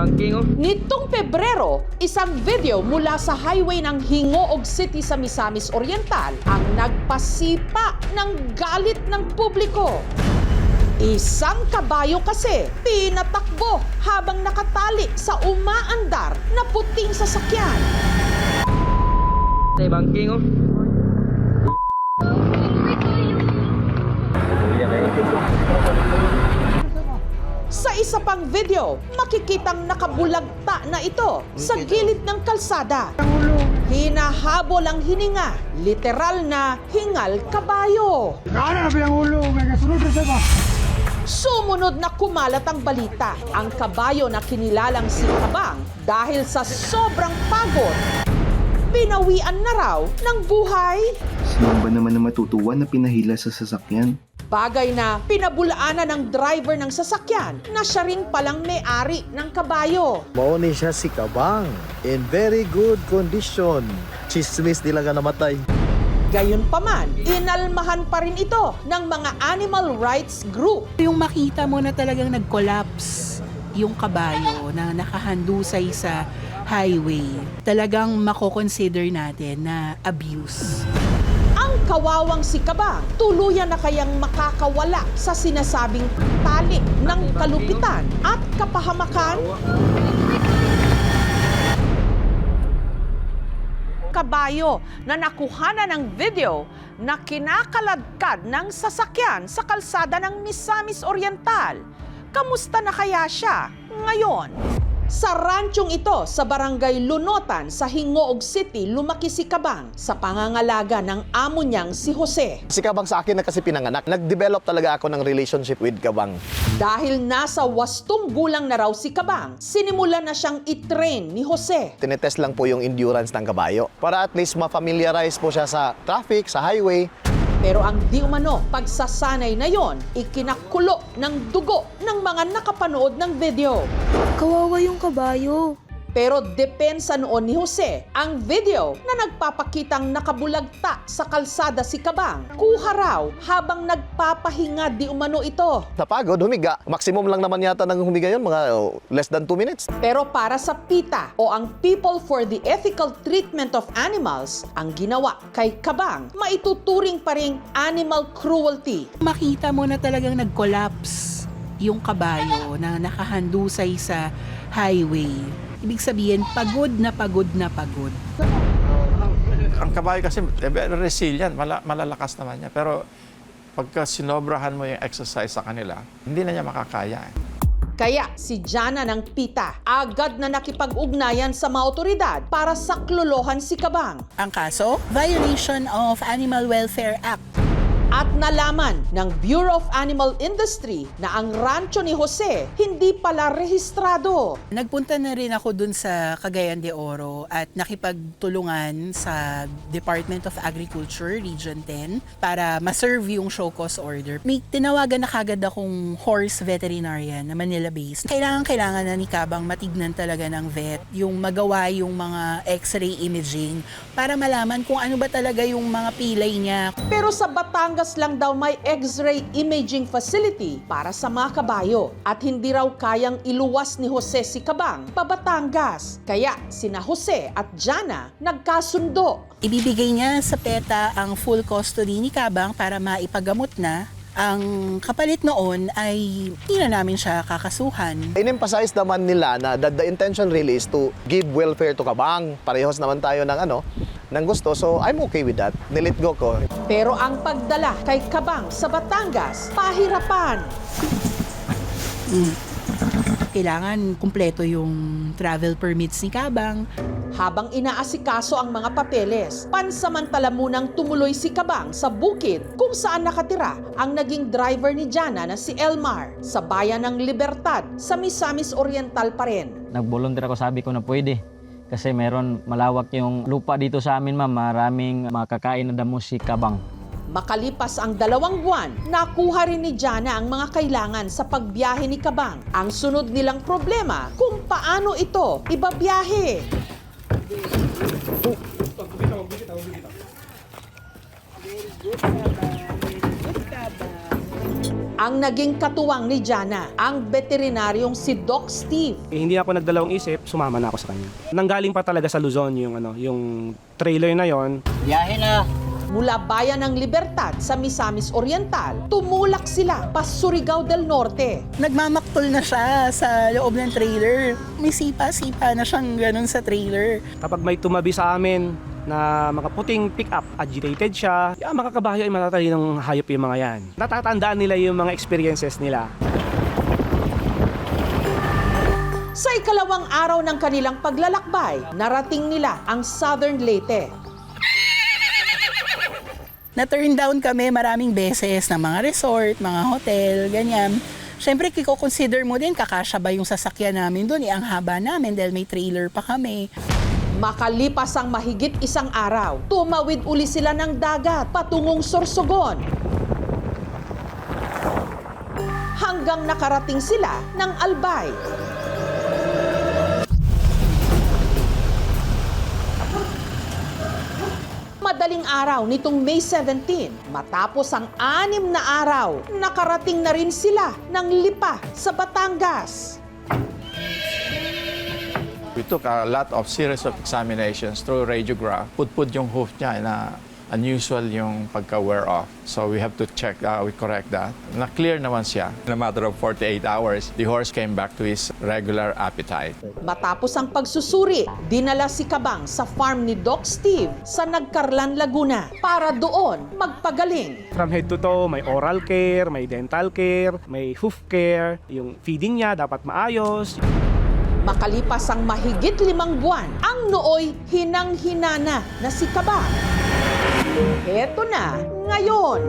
banking oh. Nitong Pebrero, isang video mula sa highway ng Hingoog City sa Misamis Oriental ang nagpasipa ng galit ng publiko. Isang kabayo kasi pinatakbo habang nakatali sa umaandar na puting sasakyan. Tay banking oh. Sa isa pang video, makikitang nakabulagta na ito sa gilid ng kalsada. Hinahabol ang hininga, literal na hingal kabayo. Sumunod na kumalat ang balita. Ang kabayo na kinilalang si Kabang dahil sa sobrang pagod, pinawian na raw ng buhay. Sino ba naman na matutuwa na pinahila sa sasakyan? Bagay na pinabulaanan ng driver ng sasakyan na siya rin palang may-ari ng kabayo. Mauni siya si Kabang. In very good condition. Chismis nila nga namatay. Gayunpaman, inalmahan pa rin ito ng mga animal rights group. Yung makita mo na talagang nag-collapse yung kabayo na nakahandusay sa highway, talagang mako-consider natin na abuse. Ang kawawang si Kabang, tuluyan na kayang makakawala sa sinasabing tali ng kalupitan at kapahamakan? Kabayo na nakuhanan ng video na kinakaladkad ng sasakyan sa kalsada ng Misamis Oriental. Kamusta na kaya siya ngayon? Sa ranchong ito sa Barangay Lunotan sa Hingoog City, lumaki si Kabang sa pangangalaga ng amo niyang si Jose. Si Kabang sa akin na kasi pinanganak. Nag-develop talaga ako ng relationship with Kabang. Dahil nasa 8 gulang na raw si Kabang, sinimulan na siyang i-train ni Jose. Tinetest lang po yung endurance ng kabayo para at least ma-familiarize po siya sa traffic, sa highway. Pero ang di umano pagsasanay na yon, ikinakulo ng dugo ng mga nakapanood ng video. Kawawa yung kabayo. Pero depensa noon ni Jose, ang video na nagpapakitang nakabulagta sa kalsada si Kabang, kuha raw habang nagpapahinga di umano ito. Napagod, humiga. Maximum lang naman yata ng humiga yun, mga less than 2 minutes. Pero para sa PETA o ang People for the Ethical Treatment of Animals, ang ginawa kay Kabang, maituturing pa ring animal cruelty. Makita mo na talagang nag-collapse yung kabayo na nakahandusay sa highway. Ibig sabihin, pagod na pagod na pagod. Ang kabayo kasi very resilient, malalakas naman niya. Pero pagka sinobrahan mo yung exercise sa kanila, hindi na niya makakaya. Kaya si Jana ng PETA agad na nakipag-ugnayan sa mga otoridad para saklolohan si Kabang. Ang kaso, violation of Animal Welfare Act. At nalaman ng Bureau of Animal Industry na ang rancho ni Jose hindi pala rehistrado. Nagpunta na rin ako dun sa Cagayan de Oro at nakipagtulungan sa Department of Agriculture, Region 10, para ma-serve yung show cause order. May tinawagan na kagad akong horse veterinarian na Manila-based. Kailangan na ni Kabang matignan talaga ng vet, yung magawa yung mga x-ray imaging para malaman kung ano ba talaga yung mga pilay niya. Pero sa Batangas lang daw may X-ray imaging facility para sa mga kabayo at hindi raw kayang iluwas ni Jose si Kabang pa Batangas. Kaya sina Jose at Jana nagkasundo. Ibibigay niya sa PETA ang full custody ni Kabang para maipagamot na. Ang kapalit noon ay hindi na namin siya kakasuhan. In-emphasize naman nila na the intention really is to give welfare to Kabang. Parehas naman tayo ng gusto, so I'm okay with that. Nilit go ko. Pero ang pagdala kay Kabang sa Batangas, pahirapan. Kailangan kumpleto yung travel permits ni Kabang. Habang inaasikaso ang mga papeles, pansamantala munang tumuloy si Kabang sa bukid kung saan nakatira ang naging driver ni Jana na si Elmar sa bayan ng Libertad sa Misamis Oriental pa rin. Nag-volunteer ako, sabi ko na pwede. Kasi meron malawak yung lupa dito sa amin, ma'am. Maraming makakain na damo si Kabang. Makalipas ang 2 buwan, nakuha rin ni Jana ang mga kailangan sa pagbiyahe ni Kabang. Ang sunod nilang problema, kung paano ito ibabiyahe. ang naging katuwang ni Jana, ang veterinaryong si Doc Steve. Hindi ako nagdalawang isip, sumama na ako sa kanya. Nanggaling pa talaga sa Luzon yung trailer na yon. Mula Bayan ng Libertad sa Misamis Oriental, tumulak sila pa Surigao del Norte. Nagmamaktol na siya sa loob ng trailer. May sipa-sipa na siyang ganun sa trailer. Kapag may tumabi sa amin na mga puting pick-up, agitated siya, makakabayo ay matatalinong hayop yung mga yan. Natatandaan nila yung mga experiences nila. Sa ikalawang araw ng kanilang paglalakbay, narating nila ang Southern Leyte. Na-turn down kami maraming beses ng mga resort, mga hotel, ganyan. Siyempre, kiko-consider mo din, kakasya ba yung sasakyan namin doon? Ang haba namin dahil may trailer pa kami. Makalipas ang mahigit isang araw, tumawid uli sila ng dagat patungong Sorsogon. Hanggang nakarating sila ng Albay. Madaling araw nitong May 17, matapos ang 6 na araw, nakarating na rin sila ng Lipa sa Batangas. We took a lot of series of examinations through radiograph. Pudpud yung hoof niya na unusual yung pagka-wear off. So we have to check, we correct that. Na-clear naman siya. In a matter of 48 hours, the horse came back to his regular appetite. Matapos ang pagsusuri, dinala si Kabang sa farm ni Doc Steve sa Nagcarlan, Laguna para doon magpagaling. From head to toe, may oral care, may dental care, may hoof care, yung feeding niya dapat maayos. Makalipas ang mahigit 5 buwan, ang nooy hinang-hinana na si Kabang. Eto na ngayon.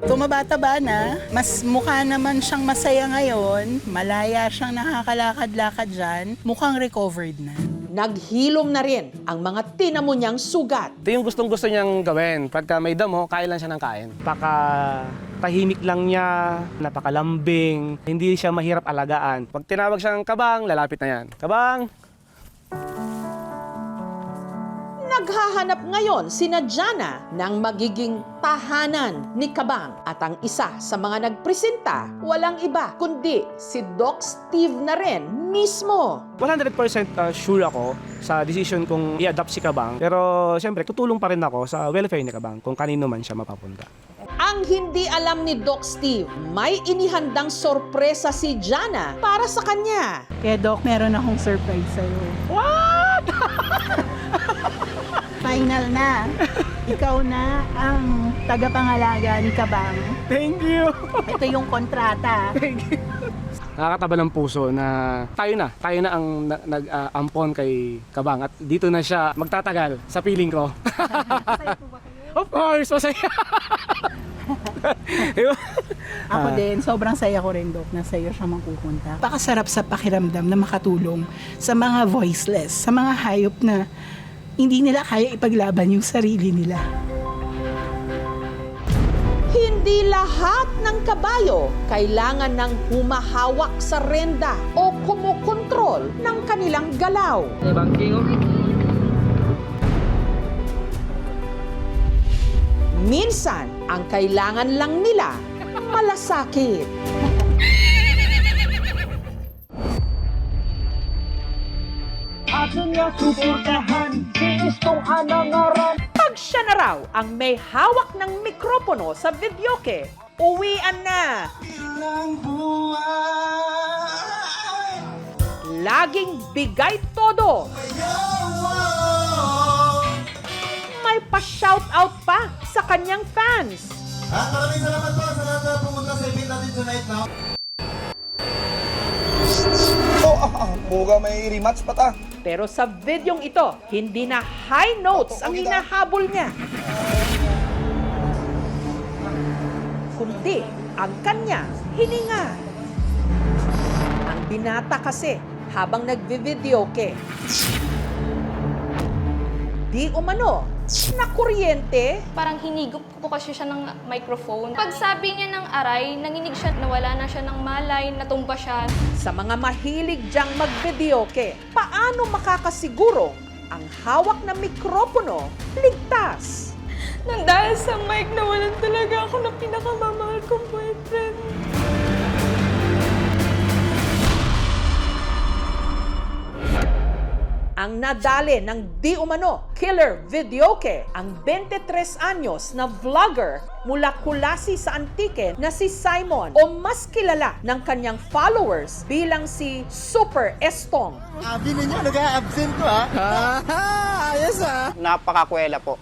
Tumabata-ba na, mas mukha naman siyang masaya ngayon, malaya siyang nakakalakad-lakad dyan, mukhang recovered na. Naghilom na rin ang mga tinamo niyang sugat. Ito yung gustong-gusto niyang gawin. Pagka may damo, kain lang siya ng kain. Tahimik lang niya, napakalambing, hindi siya mahirap alagaan. Pag tinawag siyang Kabang, lalapit na yan. Kabang! Naghahanap ngayon sina Jana ng magiging tahanan ni Kabang at ang isa sa mga nagpresenta, walang iba kundi si Doc Steve na rin mismo. 100% sure ako sa decision kung i-adopt si Kabang. Pero siyempre, tutulong pa rin ako sa welfare ni Kabang kung kanino man siya mapapunta. Ang hindi alam ni Doc Steve, may inihandang sorpresa si Jana para sa kanya. Kaya Doc, meron akong surprise sa'yo. What? Final na. Ikaw na ang tagapangalaga ni Kabang. Thank you! Ito yung kontrata. Nakakataba ng puso na tayo na ang nag-ampon kay Kabang at dito na siya magtatagal sa piling ko. Masaya po ba kayo? Of course, masaya. Ako din, sobrang saya ko rin, Doc, na sa'yo siya mapupunta. Pakasarap sa pakiramdam na makatulong sa mga voiceless, sa mga hayop na hindi nila kaya ipaglaban yung sarili nila. Hindi lahat ng kabayo kailangan ng humahawak sa renda o kumukontrol ng kanilang galaw. Minsan, ang kailangan lang nila malasakit. Pag siya na raw ang may hawak ng mikropono sa videoke, uwian na. Laging bigay todo. May pa-shoutout pa sa kanyang fans. Maraming salamat po sa lahat na pumunta sa event natin tonight, no? Muga may rematch pa ta. Pero sa videong ito, hindi na high notes ang hinahabol niya. Kundi ang kanya hininga. Ang binata kasi habang nagvi-videoke, di umano na kuryente. Parang hinigop po kasi siya ng microphone. Pag sabi niya ng aray, nanginig siya, nawala na siya ng malay, natumba siya. Sa mga mahilig diyang mag-videoke, paano makakasiguro ang hawak na mikropono, ligtas. Nang dahil sa mic, nawalan talaga ako ng pinakamamahal kong boyfriend. Ang nadali ng di umano killer videoke ang 23 anyos na vlogger mula Kulasi sa Antique na si Simon o mas kilala ng kanyang followers bilang si Super Estong. Abi ninyo, nag-a-absent ko ha. Ayos ha. Napakakwela po.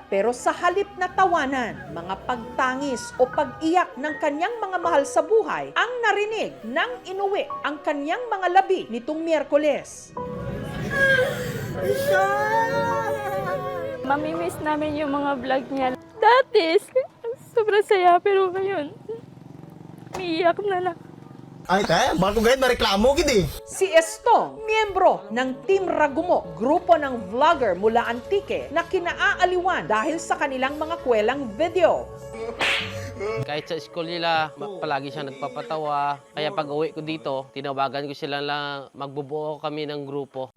Pero sa halip na tawanan, mga pagtangis o pag-iyak ng kanyang mga mahal sa buhay ang narinig nang inuwi ang kanyang mga labi nitong Miyerkules. Mamimiss namin yung mga vlog niya. Dati, sobrang saya, pero ngayon, umiiyak na lang. Ay, kaya, bago ganyan, mareklamo gid eh. Si Estong, miyembro ng Team Ragumo, grupo ng vlogger mula Antique na kinaaaliwan dahil sa kanilang mga kwelang video. Kahit sa school nila, palagi siya nagpapatawa. Kaya pag uwi ko dito, tinawagan ko sila lang, magbubuo kami ng grupo.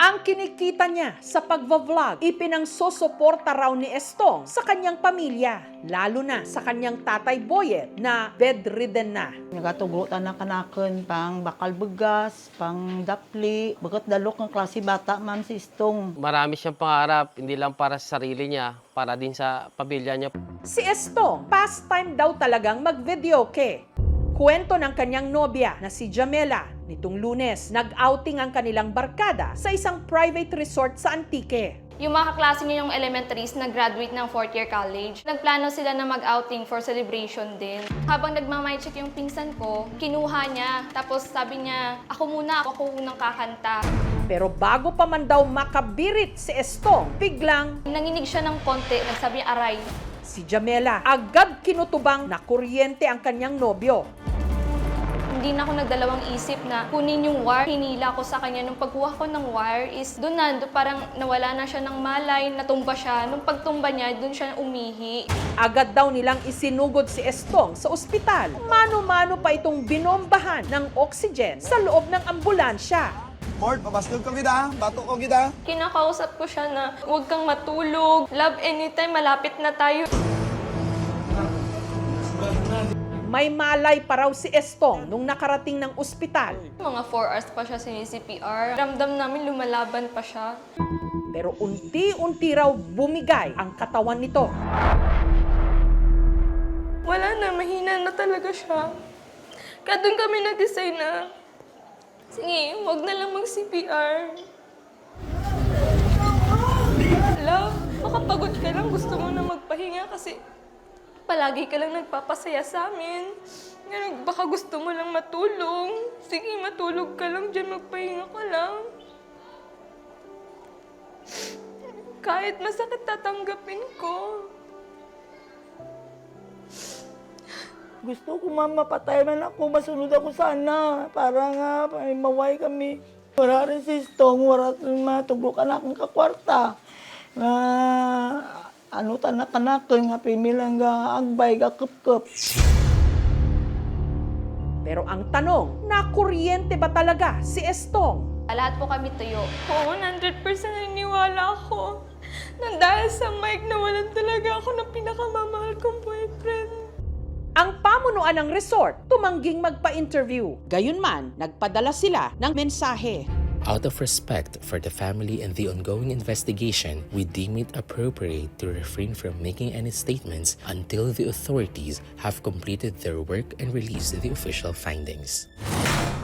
Ang kinikita niya sa pagva-vlog, ipinangsusuporta raw ni Estong sa kanyang pamilya, lalo na sa kanyang tatay Boyet na bedridden na. Nagatugutan na kanakon pang bakal begas, pang dapli, bagat dalok ng klase bata, ma'am, si Estong. Marami siyang pangarap, hindi lang para sa sarili niya, para din sa pamilya niya. Si Estong, pastime daw talagang mag-videoke. Kwento ng kanyang nobya na si Jamela, nitong Lunes, nag-outing ang kanilang barkada sa isang private resort sa Antique. Yung mga kaklase niya yung elementaries nag-graduate ng 4th year college. Nagplano sila na mag-outing for celebration din. Habang nagmamic check yung pinsan ko, kinuha niya. Tapos sabi niya, ako unang kakanta. Pero bago pa man daw makabirit si Estong, biglang Nanginig siya ng konti, nagsabi aray. si Jamela agad kinutubang na kuryente ang kanyang nobyo. Hindi na ako nagdalawang isip na kunin yung wire. Hinila ko sa kanya. Nung pagkuha ko ng wire is doon parang nawala na siya ng malay, natumba siya. Nung pagtumba niya, doon siya umihi. Agad daw nilang isinugod si Estong sa ospital. Mano-mano pa itong binombahan ng oxygen sa loob ng ambulansya. Mord, papastog ko kita, bato ko kita. Kinakausap ko siya na huwag kang matulog. Love anytime, malapit na tayo. May malay pa raw si Estong nung nakarating ng ospital. Mga 4 hours pa siya sinisi-CPR. Ramdam namin lumalaban pa siya. Pero unti-unti raw bumigay ang katawan nito. Wala na, mahina na talaga siya. Kaya doon kami nag-decide na, sige, huwag na lang mag-CPR. Love, makapagod ka lang, gusto mo na magpahinga kasi palagi ka lang nagpapasaya sa amin. Ngayon, baka gusto mo lang matulong. Sige, matulog ka lang dyan, magpahinga ka lang. Kahit masakit tatanggapin ko. Gusto ko, ma'am, mapatay man ako, masunod ako sana, para nga maway kami. Wala rin si Estong, wala rin matuglukan akong kakwarta. Ano tanak-anakon nga pimilang agbay kup-kup. Pero ang tanong, nakuryente ba talaga si Estong? Lahat po kami tuyo. Oo, 100% naniniwala ako. Nang dahil sa mic, nawalan talaga ako ng pinakamamahal kong boyfriend. Ang pamunuan ng resort tumangging magpa-interview. Gayunman, nagpadala sila ng mensahe. Out of respect for the family and the ongoing investigation, we deem it appropriate to refrain from making any statements until the authorities have completed their work and released the official findings.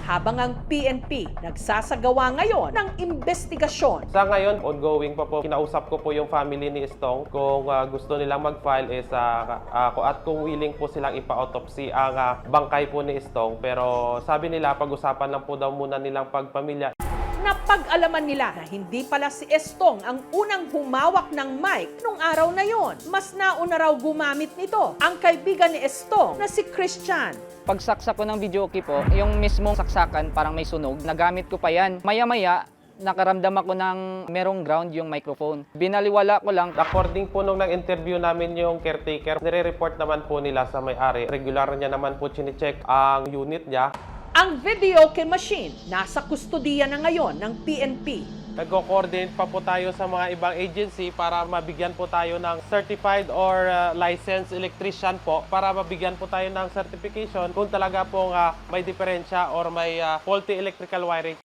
Habang ang PNP nagsasagawa ngayon ng investigasyon. Sa ngayon, ongoing pa po. Kinausap ko po yung family ni Estong. Kung gusto nilang mag-file is at kung willing po silang ipa-autopsy ang bangkay po ni Estong. Pero sabi nila, pag-usapan lang po daw muna nilang pagpamilya. Napag-alaman nila na hindi pala si Estong ang unang humawak ng mic nung araw na yon. Mas nauna raw gumamit nito ang kaibigan ni Estong na si Christian. Pagsaksak ko ng videoke po, yung mismong saksakan parang may sunog, nagamit ko pa yan. Maya-maya, nakaramdam ako ng merong ground yung microphone. Binaliwala ko lang. According po nung nag-interview namin yung caretaker, nire-report naman po nila sa may-ari. Regular niya naman po chinecheck ang unit niya. Ang videoke machine nasa kustodiya na ngayon ng PNP. Nagko-coordinate pa po tayo sa mga ibang agency para mabigyan po tayo ng certified or licensed electrician po para mabigyan po tayo ng certification kung talaga pong may diferensya or may faulty electrical wiring.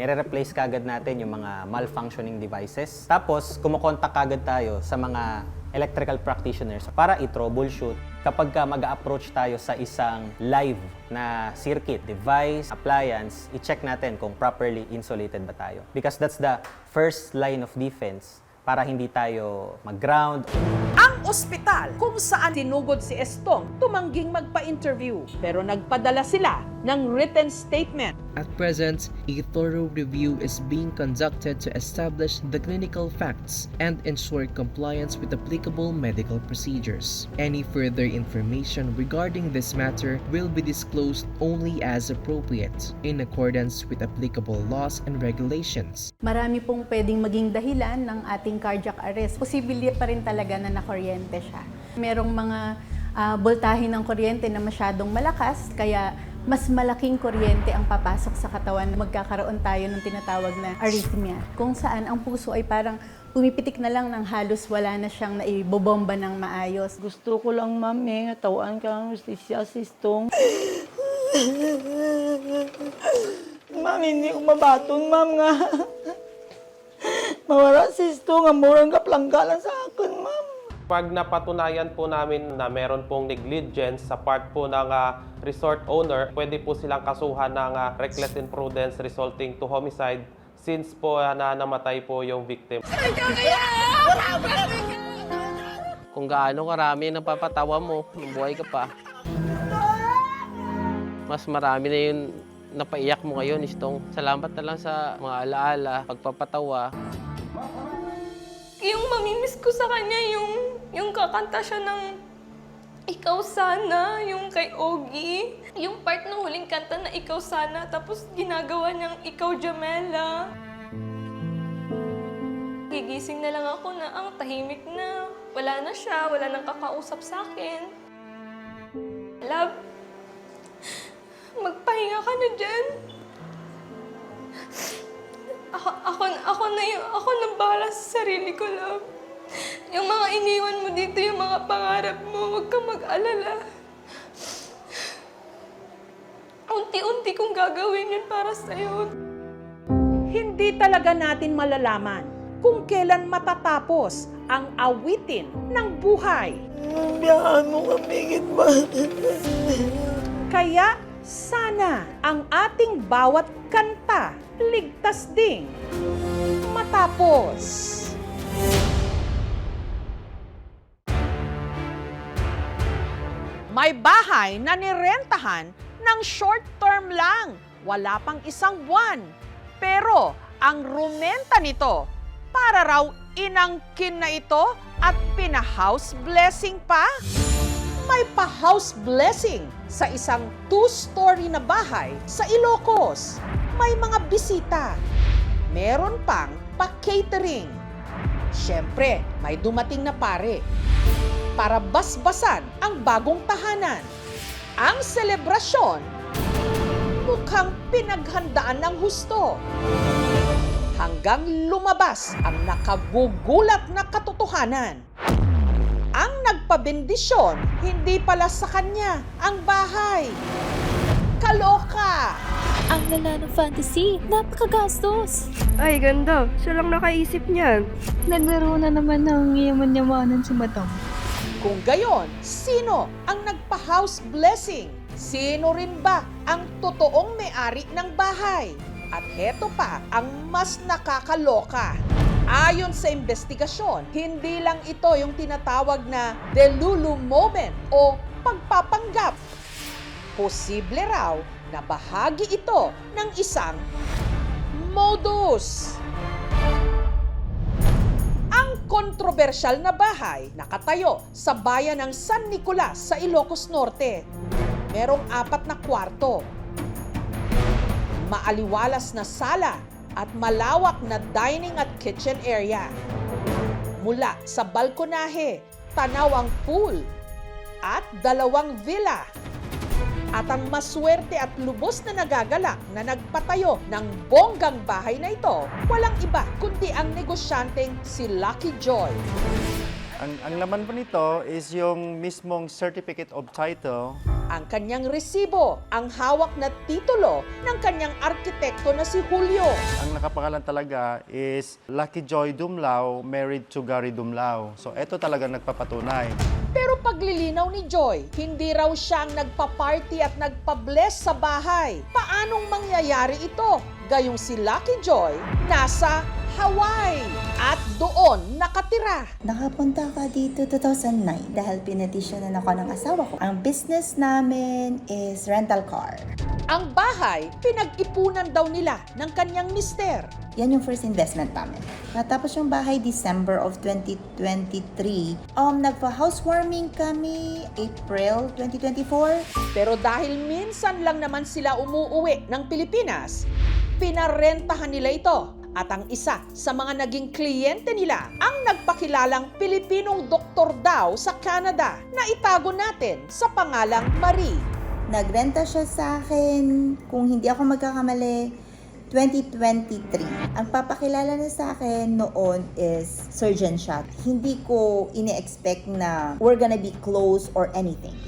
Nire-replace kagad natin yung mga malfunctioning devices. Tapos, kumukontak kagad tayo sa mga electrical practitioners para i-troubleshoot. Kapag mag-approach tayo sa isang live na circuit, device, appliance, i-check natin kung properly insulated ba tayo. Because that's the first line of defense para hindi tayo mag-ground. Ang ospital kung saan tinugod si Estong tumangging magpa-interview pero nagpadala sila ng written statement. At present, a thorough review is being conducted to establish the clinical facts and ensure compliance with applicable medical procedures. Any further information regarding this matter will be disclosed only as appropriate in accordance with applicable laws and regulations. Marami pong pwedeng maging dahilan ng ating cardiac arrest. Posible pa rin talaga na nakuryente siya. Merong mga voltahe ng kuryente na masyadong malakas, kaya mas malaking kuryente ang papasok sa katawan. Magkakaroon tayo ng tinatawag na arrhythmia, kung saan ang puso ay parang pumipitik na lang ng halos wala na siyang naibobomba ng maayos. Gusto ko lang, ma'am, tawaan ka ng justisya, sistong. Ma'am, hindi ko mabaton, ma'am, nga. Mawala, sistong, ang murang kaplanggalan sa akin, ma'am. Pag napatunayan po namin na meron pong negligence sa part po ng resort owner, pwede po silang kasuhan ng reckless imprudence resulting to homicide since po na namatay po yung victim. Kung gaano karami ang napapatawa mo, buhay ka pa. Mas marami na yung napaiyak mo ngayon, Istong. Salamat na lang sa mga alaala, pagpapatawa. Yung mamimiss ko sa kanya, yung kakanta siya ng Ikaw Sana, yung kay Ogie. Yung part ng huling kanta na Ikaw Sana, tapos ginagawa niyang Ikaw Jamela. Gigising na lang ako na ang tahimik na. Wala na siya, wala nang kakausap sa akin. Love, magpahinga ka na dyan. Ako na bahala sa sarili ko, love. Yung mga iniwan mo dito, yung mga pangarap mo, huwag kang mag-alala. Unti-unti kong gagawin yun para sa'yo. Hindi talaga natin malalaman kung kailan matatapos ang awitin ng buhay. Biyahan mo kami, ba? Kaya sana ang ating bawat kanta ligtas ding matapos. May bahay na nirentahan ng short term lang, wala pang isang buwan. Pero ang rumenta nito, para raw inangkin na ito at pina-house blessing pa. May pa-house blessing sa isang 2-story na bahay sa Ilocos. May mga bisita. Meron pang pa-catering. Siyempre, may dumating na pare para basbasan ang bagong tahanan. Ang selebrasyon, mukhang pinaghandaan ng husto. Hanggang lumabas ang nakagugulat na katotohanan. Ang nagpabendisyon, hindi pala sa kanya ang bahay. Kaloka! Ang lala ng fantasy, napakagastos. Ay, ganda. Siya lang nakaisip niyan. Naglaro na naman ng yaman-yamanan si Madam. Kung gayon, sino ang nagpa-house blessing? Sino rin ba ang totoong may-ari ng bahay? At heto pa ang mas nakakaloka. Ayon sa investigasyon, hindi lang ito yung tinatawag na delulu moment o pagpapanggap. Posible raw na bahagi ito ng isang modus. Ang kontrobersyal na bahay nakatayo sa bayan ng San Nicolas sa Ilocos Norte. Merong 4 na kwarto, maaliwalas na sala at malawak na dining at kitchen area. Mula sa balkonahe, tanaw ang pool at 2 villa. At ang maswerte at lubos na nagagalak na nagpatayo ng bonggang bahay na ito, walang iba kundi ang negosyanteng si Lucky Joy. Ang laman po nito is yung mismong certificate of title. Ang kanyang resibo, ang hawak na titulo ng kanyang arkitekto na si Julio. Ang nakapangalan talaga is Lucky Joy Dumlao, married to Gary Dumlao. So ito talaga nagpapatunay. Pero paglilinaw ni Joy, hindi raw siya ang nagpa-party at nagpa-bless sa bahay. Paanong mangyayari ito? Gayong si Lucky Joy nasa Hawaii at doon nakatira. Nakapunta ka dito 2009 dahil pinetisyonan ako ng asawa ko. Ang business namin is rental car. Ang bahay, pinag-ipunan daw nila ng kanyang mister. Yan yung first investment namin. Natapos yung bahay December of 2023. Nagpa-housewarming kami April 2024. Pero dahil minsan lang naman sila umuuwi ng Pilipinas, pinarentahan nila ito. At ang isa sa mga naging kliyente nila ang nagpakilalang Pilipinong doktor daw sa Canada na itago natin sa pangalang Marie. Nagrenta siya sa akin, kung hindi ako magkakamali, 2023. Ang papakilala na sa akin noon is surgeon siya. Hindi ko ine-expect na we're gonna be close or anything.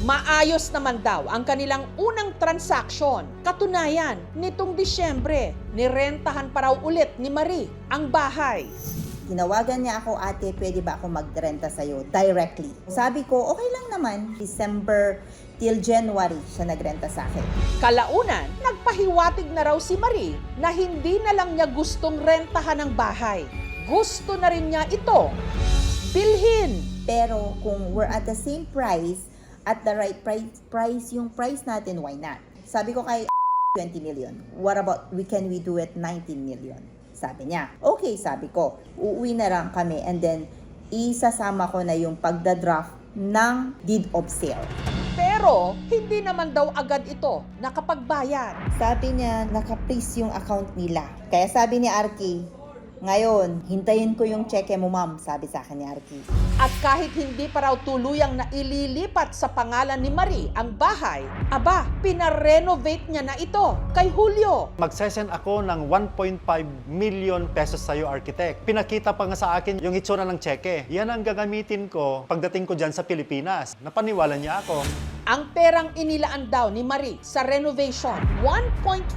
Maayos naman daw ang kanilang unang transaksyon. Katunayan, nitong Disyembre, nirentahan pa raw ulit ni Marie ang bahay. Tinawagan niya ako, ate, pwede ba ako magrenta sa'yo directly? Sabi ko, okay lang naman. December till January siya nagrenta sa akin. Kalaunan, nagpahiwatig na raw si Marie na hindi na lang niya gustong rentahan ang bahay. Gusto na rin niya ito bilhin. Pero kung we're at the same price, at the right price yung price natin, why not? Sabi ko kay 20 million. What about we do it 19 million? Sabi niya. Okay, sabi ko. Uuwi na lang kami and then isasama ko na yung pagdadraft ng deed of sale. Pero hindi naman daw agad ito nakapagbayad. Sabi niya, naka-freeze yung account nila. Kaya sabi ni Arky, ngayon, hintayin ko yung cheque mo, ma'am, sabi sa akin ni Arky. At kahit hindi pa raw tuluyang naililipat sa pangalan ni Marie ang bahay, aba, pinarenovate niya na ito kay Julio. Magsesend ako ng 1.5 million pesos sa'yo, architect. Pinakita pa nga sa akin yung itsura ng cheque. Yan ang gagamitin ko pagdating ko dyan sa Pilipinas. Napaniwala niya ako. Ang perang inilaan daw ni Marie sa renovation, 1.5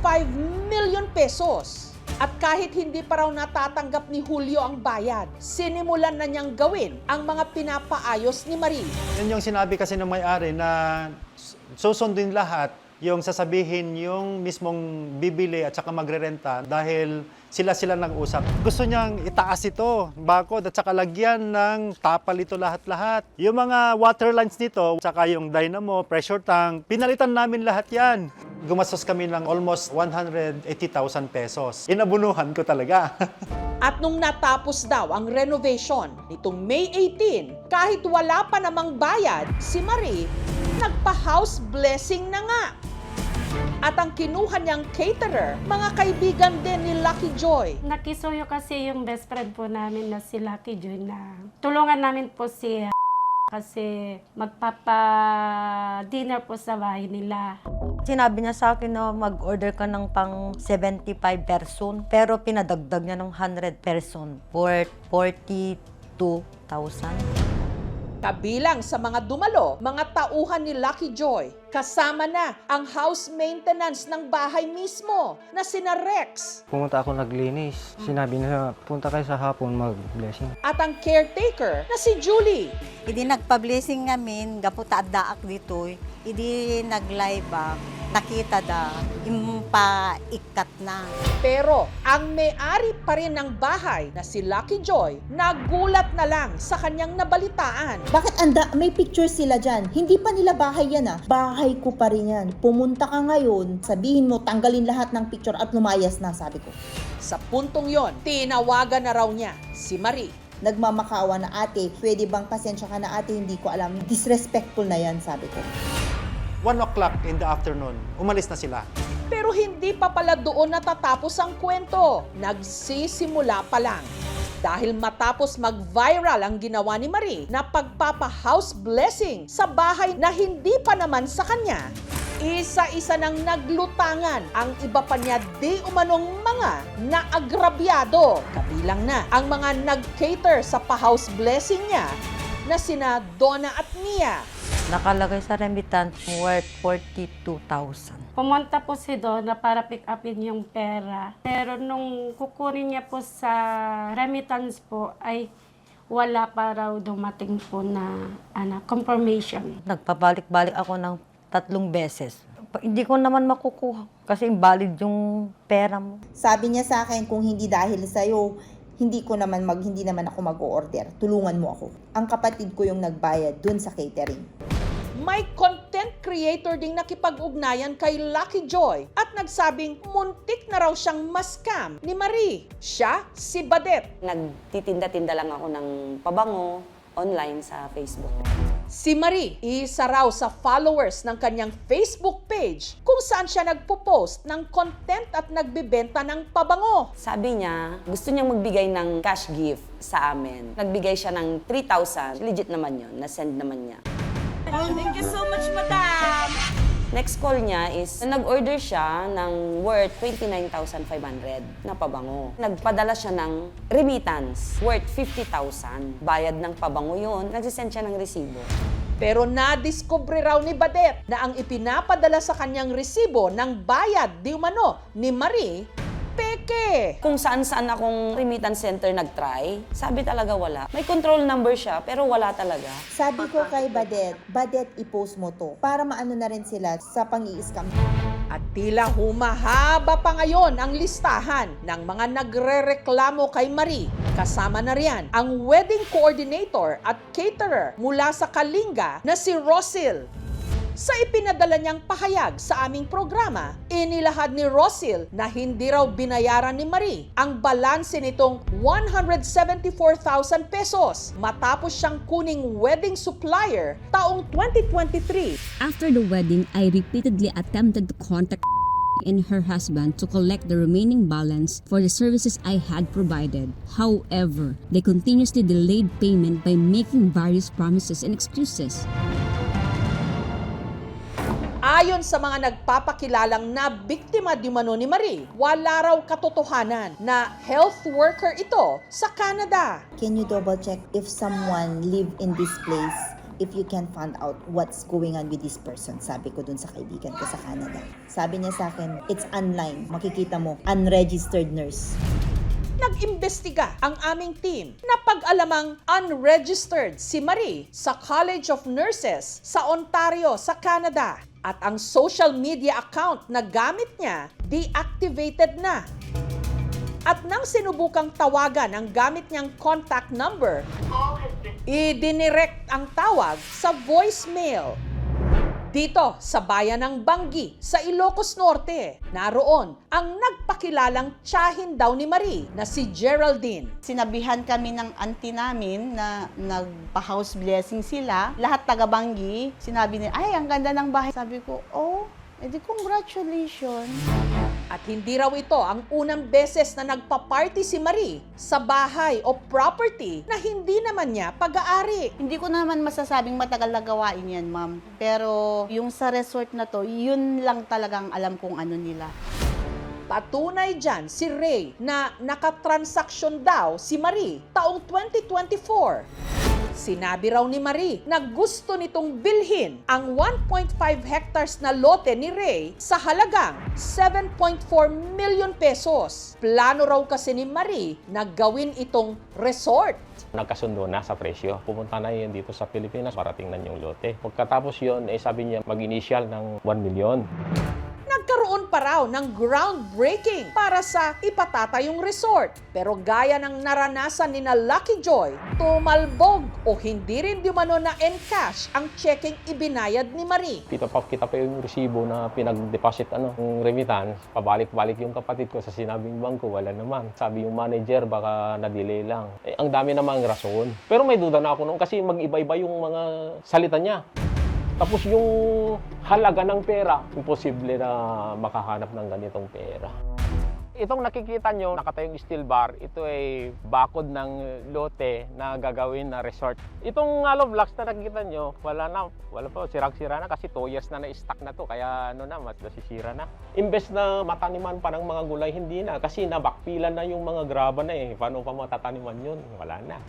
million pesos. At kahit hindi pa raw natatanggap ni Julio ang bayad, sinimulan na niyang gawin ang mga pinapaayos ni Marie. Yan yung sinabi kasi ng may-ari na susundin lahat yung sasabihin yung mismong bibili at saka magrerenta dahil sila nag-usap. Gusto niyang itaas ito, bakod at saka lagyan ng tapal ito lahat-lahat. Yung mga water lines nito, saka yung dynamo, pressure tank, pinalitan namin lahat yan. Gumastos kami ng almost 180,000 pesos. Inabunuhan ko talaga. At nung natapos daw ang renovation nitong May 18, kahit wala pa namang bayad, si Marie nagpa-house blessing na nga. At ang kinuha niyang caterer, mga kaibigan din ni Lucky Joy. Nakisuyo kasi yung best friend po namin na si Lucky Joy na tulungan namin po si kasi magpapa-dinner po sa bahay nila. Sinabi niya sa akin na mag-order ka ng pang 75 person, pero pinadagdag niya ng 100 person worth 42,000. Kabilang sa mga dumalo, mga tauhan ni Lucky Joy. Kasama na ang house maintenance ng bahay mismo na sina Rex. Pumunta ako naglinis. Sinabi niya, punta kayo sa hapon mag-blessing. At ang caretaker na si Julie. Idi nagpa-blessing namin, gaputa daak dito. Idi nag-live nakita da, impaikat na. Pero ang may-ari pa rin ng bahay na si Lucky Joy, nagulat na lang sa kanyang nabalitaan. Bakit may picture sila dyan? Hindi pa nila bahay yan ah. Bahay ko pa rin yan. Pumunta ka ngayon, sabihin mo, tanggalin lahat ng picture at lumayas na, sabi ko. Sa puntong yon, tinawagan na raw niya si Marie. Nagmamakawa na, ate, pwede bang pasensya ka na, ate, hindi ko alam. Disrespectful na yan, sabi ko. 1 o'clock in the afternoon, umalis na sila. Pero hindi pa pala doon natatapos ang kwento. Nagsisimula pa lang. Dahil matapos mag-viral ang ginawa ni Marie na pagpapa-house blessing sa bahay na hindi pa naman sa kanya, Isa-isa nang naglutangan ang iba pa niya di umanong mga naagrabyado. Kabilang na ang mga nag-cater sa pa-house blessing niya na sina Donna at Mia. Nakalagay sa remittance worth 42,000. Pumunta po si Donna para pick upin yung pera. Pero nung kukunin niya po sa remittance po ay wala pa raw dumating po na confirmation. Nagpabalik-balik ako ng 3 beses. Hindi ko naman makukuha kasi invalid yung pera mo. Sabi niya sa akin, kung hindi dahil sa'yo, hindi naman ako mag-o-order. Tulungan mo ako. Ang kapatid ko yung nagbayad dun sa catering. May content creator ding nakipag-ugnayan kay Lucky Joy at nagsabing muntik na raw siyang ma-scam ni Marie. Siya si Badet. Nagtitinda-tinda lang ako ng pabango online sa Facebook. Si Marie, isa raw sa followers ng kanyang Facebook page kung saan siya nagpo-post ng content at nagbibenta ng pabango. Sabi niya, gusto niyang magbigay ng cash gift sa amin. Nagbigay siya ng 3,000. Legit naman yun, na-send naman niya. Thank you so much, madam! Next call niya is, nag-order siya ng worth 29,500 na pabango. Nagpadala siya ng remittance worth 50,000. Bayad ng pabango yun, nagsisend siya ng resibo. Pero nadiskubre raw ni Badet na ang ipinapadala sa kanyang resibo ng bayad di umano ni Marie, peke. Kung saan-saan akong remittance center nag-try, sabi talaga wala. May control number siya, pero wala talaga. Sabi ko kay Badet, i-post mo to para maano na rin sila sa pang-i-scam. At tila humahaba pa ngayon ang listahan ng mga nagrereklamo kay Marie. Kasama na riyan ang wedding coordinator at caterer mula sa Kalinga na si Rosil. Sa ipinadala niyang pahayag sa aming programa, inilahad ni Rosil na hindi raw binayaran ni Marie ang balanse nitong 174,000 pesos matapos siyang kuning wedding supplier taong 2023. After the wedding, I repeatedly attempted to contact and her husband to collect the remaining balance for the services I had provided. However, they continuously delayed payment by making various promises and excuses. Ayon sa mga nagpapakilalang na biktima di umano ni Marie, wala raw katotohanan na health worker ito sa Canada. Can you double check if someone live in this place, if you can find out what's going on with this person? Sabi ko dun sa kaibigan ko sa Canada. Sabi niya sa akin, it's online. Makikita mo, unregistered nurse. Nag-imbestiga ang aming team na pag-alamang unregistered si Marie sa College of Nurses sa Ontario, sa Canada. At ang social media account na gamit niya, deactivated na. At nang sinubukang tawagan ang gamit niyang contact number, i-dinirect ang tawag sa voicemail. Dito sa bayan ng Bangi sa Ilocos Norte, naroon ang nagpakilalang tiyahin daw ni Marie na si Geraldine. Sinabihan kami ng auntie namin na nagpa-house blessing sila. Lahat taga Bangi, sinabi nila, ay, ang ganda ng bahay. Sabi ko, oh, edi congratulations. At hindi raw ito ang unang beses na nagpa-party si Marie sa bahay o property na hindi naman niya pag-aari. Hindi ko naman masasabing matagal na gawain yan, ma'am. Pero yung sa resort na to, yun lang talagang alam kong ano nila. Patunay dyan si Ray na nakatransaksyon daw si Marie taong 2024. Sinabi raw ni Marie na gusto nitong bilhin ang 1.5 hectares na lote ni Ray sa halagang 7.4 million pesos. Plano raw kasi ni Marie na gawin itong resort. Nagkasundo na sa presyo. Pumunta na yun dito sa Pilipinas para tingnan yung lote. Pagkatapos yun, sabi niya mag-initial ng 1 million. Nagkaroon pa raw ng groundbreaking para sa ipatatayong resort. Pero gaya ng naranasan ni na Lucky Joy, tumalbog o hindi rin dumano na encash ang checking ibinayad ni Marie. Kita pa yung resibo na pinag-deposit ng remittance. Pabalik-balik yung kapatid ko sa sinabing bangko, wala naman. Sabi yung manager, baka na-delay lang. Ang dami namang rason. Pero may duda na ako noon kasi mag-iba-iba yung mga salita niya. Tapos yung halaga ng pera, imposible na makahanap ng ganitong pera. Itong nakikita nyo, nakatayong steel bar, ito ay bakod ng lote na gagawin na resort. Itong hollow blocks na nakikita nyo, wala pa, sirang-sira na kasi 2 years na na-stack na to, kaya mas nasisira na. Imbes na mataniman pa ng mga gulay, hindi na, kasi nabakpilan na yung mga graba na eh. Paano pa matataniman yun? Wala na.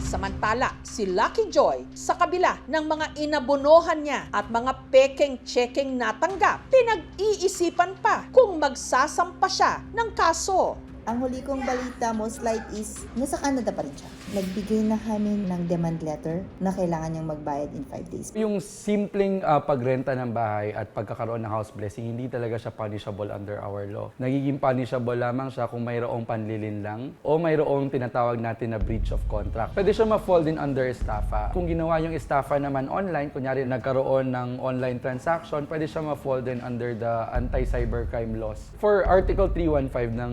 Samantala, si Lucky Joy, sa kabila ng mga inabonohan niya at mga pekeng-checking natanggap, pinag-iisipan pa kung magsasampa siya ng kaso. Ang huli kong balita, most like is, nasa Canada pa rin siya. Nagbigay na kami ng demand letter na kailangan niyang magbayad in 5 days. Yung simpleng pagrenta ng bahay at pagkakaroon ng house blessing, hindi talaga siya punishable under our law. Nagiging punishable lamang siya kung mayroong panlilin lang o mayroong tinatawag natin na breach of contract. Pwede siya ma-fall din under estafa. Kung ginawa yung estafa naman online, kunyari nagkaroon ng online transaction, pwede siya ma-fall din under the anti-cybercrime laws. For Article 315 ng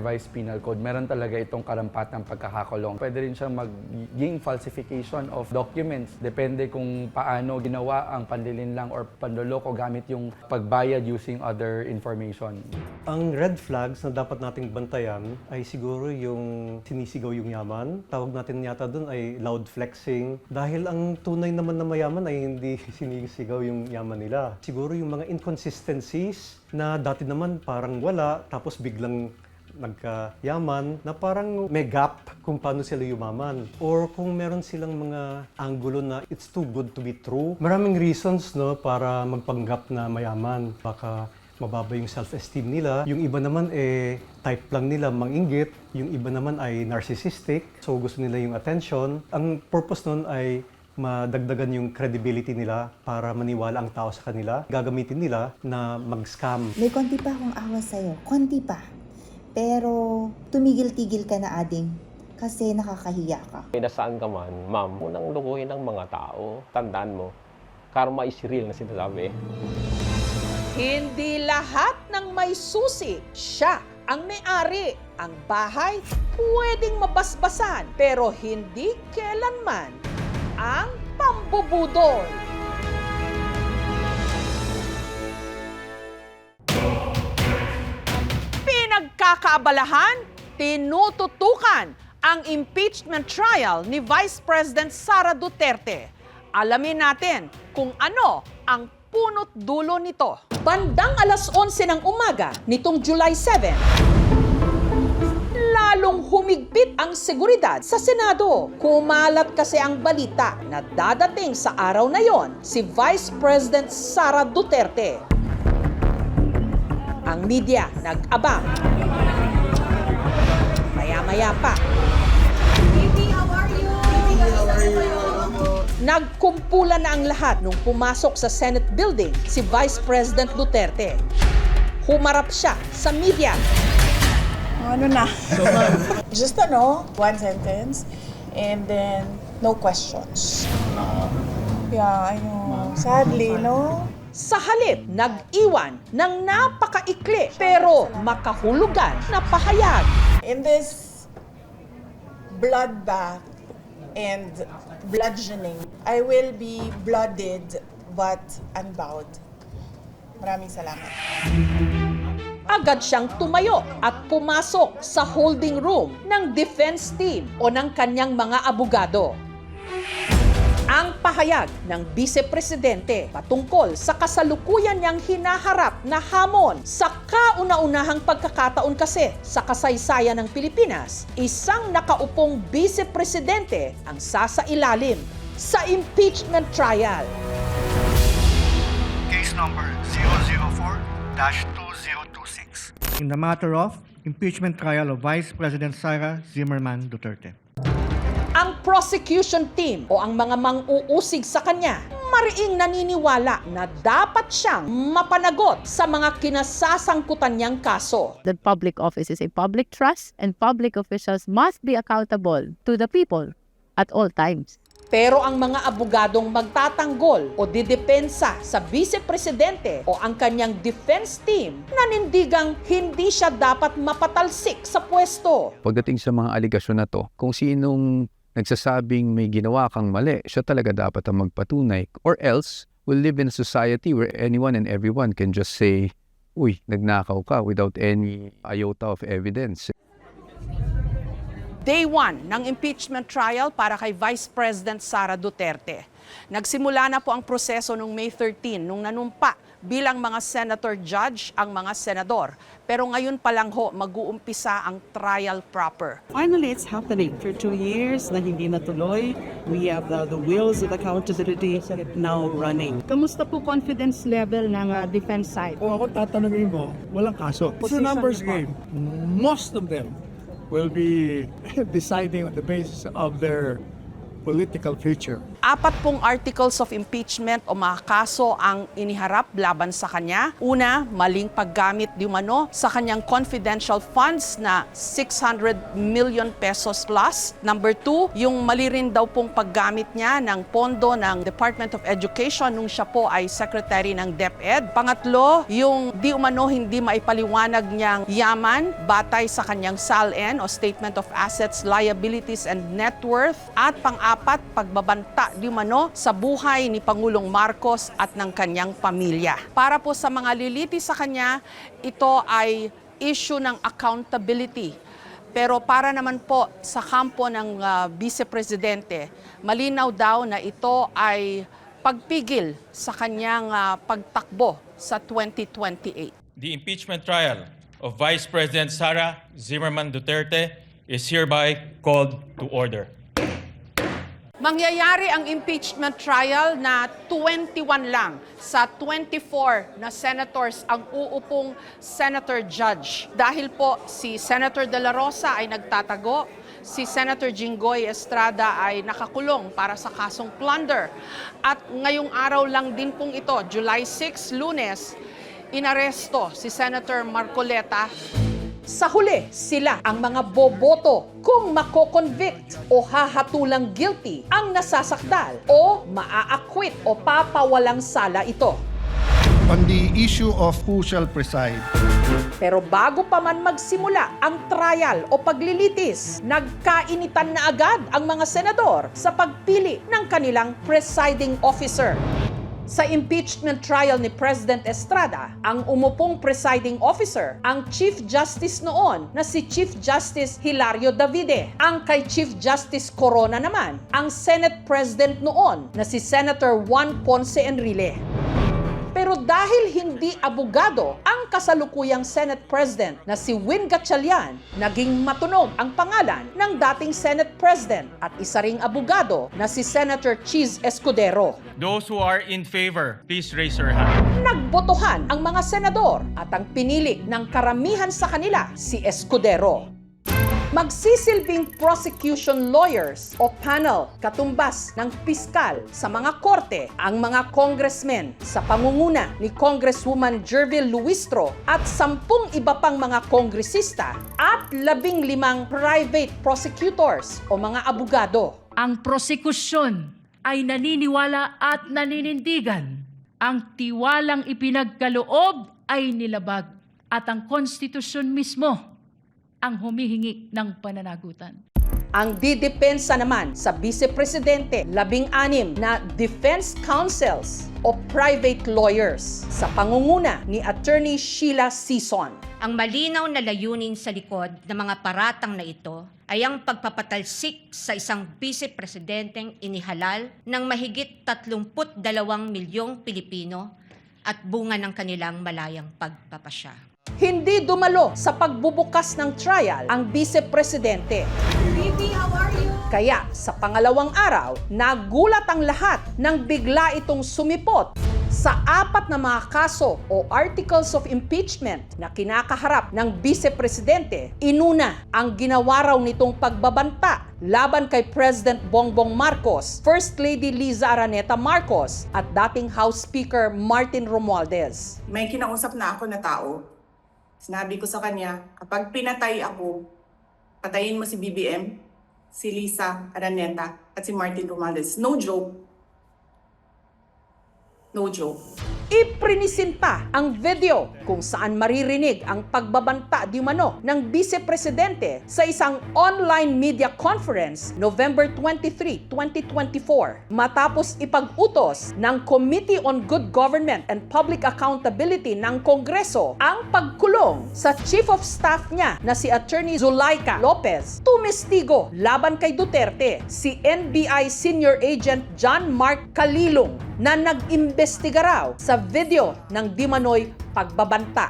Revised Penal Code, meron talaga itong karampatang pagkakakulong. Pwede rin siya maging falsification of documents. Depende kung paano ginawa ang panlilin lang or panloloko gamit yung pagbayad using other information. Ang red flags na dapat nating bantayan ay siguro yung sinisigaw yung yaman. Tawag natin yata doon ay loud flexing. Dahil ang tunay naman na mayaman ay hindi sinisigaw yung yaman nila. Siguro yung mga inconsistencies na dati naman parang wala, tapos biglang nagkayaman na parang may gap kung paano sila yumaman. Or kung meron silang mga anggulo na it's too good to be true. Maraming reasons para magpanggap na mayaman. Baka mababa yung self-esteem nila. Yung iba naman type lang nila manginggit. Yung iba naman ay narcissistic. So gusto nila yung attention. Ang purpose nun ay madagdagan yung credibility nila para maniwala ang tao sa kanila. Gagamitin nila na mag-scam. May konti pa akong awa sa'yo. Konti pa. Pero tumigil-tigil ka na, Ading, kasi nakakahiya ka. Nasaan ka man, ma'am, unang lukuhin ng mga tao. Tandaan mo, karma is real na sinasabi. Hindi lahat ng may susi, siya ang may-ari. Ang bahay, pwedeng mabasbasan, pero hindi kailanman ang pambubudol. Pinagkakaabalahan, tinututukan ang impeachment trial ni Vice President Sara Duterte. Alamin natin kung ano ang punot dulo nito. Bandang alas 11 ng umaga nitong July 7, lalong humigpit ang seguridad sa Senado. Kumalat kasi ang balita na dadating sa araw na yon si Vice President Sara Duterte. Ang media nag-abang. Maya-maya pa. Nagkumpulan na ang lahat nung pumasok sa Senate building si Vice President Duterte. Humarap siya sa media. Ano na? Just one sentence, and then no questions. Yeah, I know. Sadly, no? Sa halip, nag-iwan ng napakaikli pero makahulugan na pahayag. In this bloodbath and bludgeoning, I will be blooded but unbowed. Maraming salamat. Agad siyang tumayo at pumasok sa holding room ng defense team o ng kanyang mga abogado. Ang pahayag ng Vice Presidente patungkol sa kasalukuyan niyang hinaharap na hamon sa kauna-unahang pagkakataon kasi sa kasaysayan ng Pilipinas, isang nakaupong Vice Presidente ang sasailalim sa impeachment trial. Case number 004-2026. In the matter of impeachment trial of Vice President Sara Zimmerman Duterte. Ang prosecution team o ang mga mang-uusig sa kanya, mariing naniniwala na dapat siyang mapanagot sa mga kinasasangkutan niyang kaso. The public office is a public trust and public officials must be accountable to the people at all times. Pero ang mga abogadong magtatanggol o didepensa sa Vice Presidente o ang kanyang defense team, nanindigang hindi siya dapat mapatalsik sa pwesto. Pagdating sa mga aligasyon na to, kung sinong nagsasabing may ginawa kang mali, siya talaga dapat ang magpatunay. Or else, we'll live in a society where anyone and everyone can just say uy, nagnakaw ka without any iota of evidence. Day 1 ng impeachment trial para kay Vice President Sara Duterte. Nagsimula na po ang proseso noong May 13 nung nanumpa bilang mga senator judge ang mga senador. Pero ngayon pa lang ho mag-uumpisa ang trial proper. Finally, it's happening. For 2 years na hindi natuloy, we have the wheels of accountability now running. Kamusta po confidence level ng defense side? Kung ako tatanungin mo, walang kaso. It's a numbers game. Most of them will be deciding on the basis of their political future. 4 articles of impeachment o mga kaso ang iniharap laban sa kanya. Una, maling paggamit di umano sa kanyang confidential funds na 600 million pesos plus. Number 2, yung mali rin daw pong paggamit niya ng pondo ng Department of Education nung siya po ay secretary ng DepEd. Pangatlo, yung di umano hindi maipaliwanag niyang yaman batay sa kanyang SALN o Statement of Assets, Liabilities and Net Worth. At pang-apat, pagbabanta di umano sa buhay ni Pangulong Marcos at ng kanyang pamilya. Para po sa mga liliti sa kanya, ito ay issue ng accountability. Pero para naman po sa kampo ng Vice Presidente, malinaw daw na ito ay pagpigil sa kanyang pagtakbo sa 2028. The impeachment trial of Vice President Sara Zimmerman Duterte is hereby called to order. Mangyayari ang impeachment trial na 21 lang sa 24 na senators ang uupong senator judge. Dahil po si Senator De La Rosa ay nagtatago, si Senator Jinggoy Estrada ay nakakulong para sa kasong plunder. At ngayong araw lang din pong ito, July 6, Lunes, inaresto si Senator Marcoleta. Sa huli, sila ang mga boboto kung mako-convict o hahatulang guilty ang nasasakdal o maa-acquit o papawalang sala ito. On the issue of who shall preside. Pero bago pa man magsimula ang trial o paglilitis, nagkainitan na agad ang mga senador sa pagpili ng kanilang presiding officer. Sa impeachment trial ni President Estrada, ang umupong presiding officer, ang Chief Justice noon na si Chief Justice Hilario Davide. Ang kay Chief Justice Corona naman, ang Senate President noon na si Senator Juan Ponce Enrile. Pero dahil hindi abogado ang kasalukuyang Senate President na si Win Gatchalian, naging matunog ang pangalan ng dating Senate President at isa ring abogado na si Senator Cheese Escudero. Those who are in favor, please raise your hand. Nagbotohan ang mga senador at ang pinili ng karamihan sa kanila si Escudero. Magsisilbing prosecution lawyers o panel katumbas ng piskal sa mga korte ang mga congressmen sa pangunguna ni Congresswoman Jervil Luistro at 10 iba pang mga kongresista at 15 private prosecutors o mga abogado. Ang prosekusyon ay naniniwala at naninindigan. Ang tiwalang ipinagkaloob ay nilabag at ang konstitusyon mismo ang humihingi ng pananagutan. Ang didepensa naman sa Vice Presidente, 16 na defense counsels o private lawyers sa pangunguna ni Attorney Sheila Sison. Ang malinaw na layunin sa likod ng mga paratang na ito ay ang pagpapatalsik sa isang Vice Presidenteng inihalal ng mahigit 32 milyong Pilipino at bunga ng kanilang malayang pagpapasya. Hindi dumalo sa pagbubukas ng trial ang Vice Presidente. Kaya sa pangalawang araw, nagulat ang lahat nang bigla itong sumipot sa 4 na mga kaso o articles of impeachment na kinakaharap ng Vice Presidente. Inuna ang ginawa raw nitong pagbabanta laban kay President Bongbong Marcos, First Lady Liza Araneta Marcos at dating House Speaker Martin Romualdez. May kinausap na ako na tao. Sinabi ko sa kanya, kapag pinatay ako, patayin mo si BBM, si Liza Araneta, at si Martin Romualdez. No joke. No joke. Iprinisinta ang video kung saan maririnig ang pagbabanta di umano ng Vice Presidente sa isang online media conference November 23, 2024 matapos ipag-utos ng Committee on Good Government and Public Accountability ng Kongreso ang pagkulong sa Chief of Staff niya na si Attorney Zulaika Lopez. Tumestigo laban kay Duterte si NBI Senior Agent John Mark Calilong na nag-imbestiga raw sa video ng Dimanoy pagbabanta.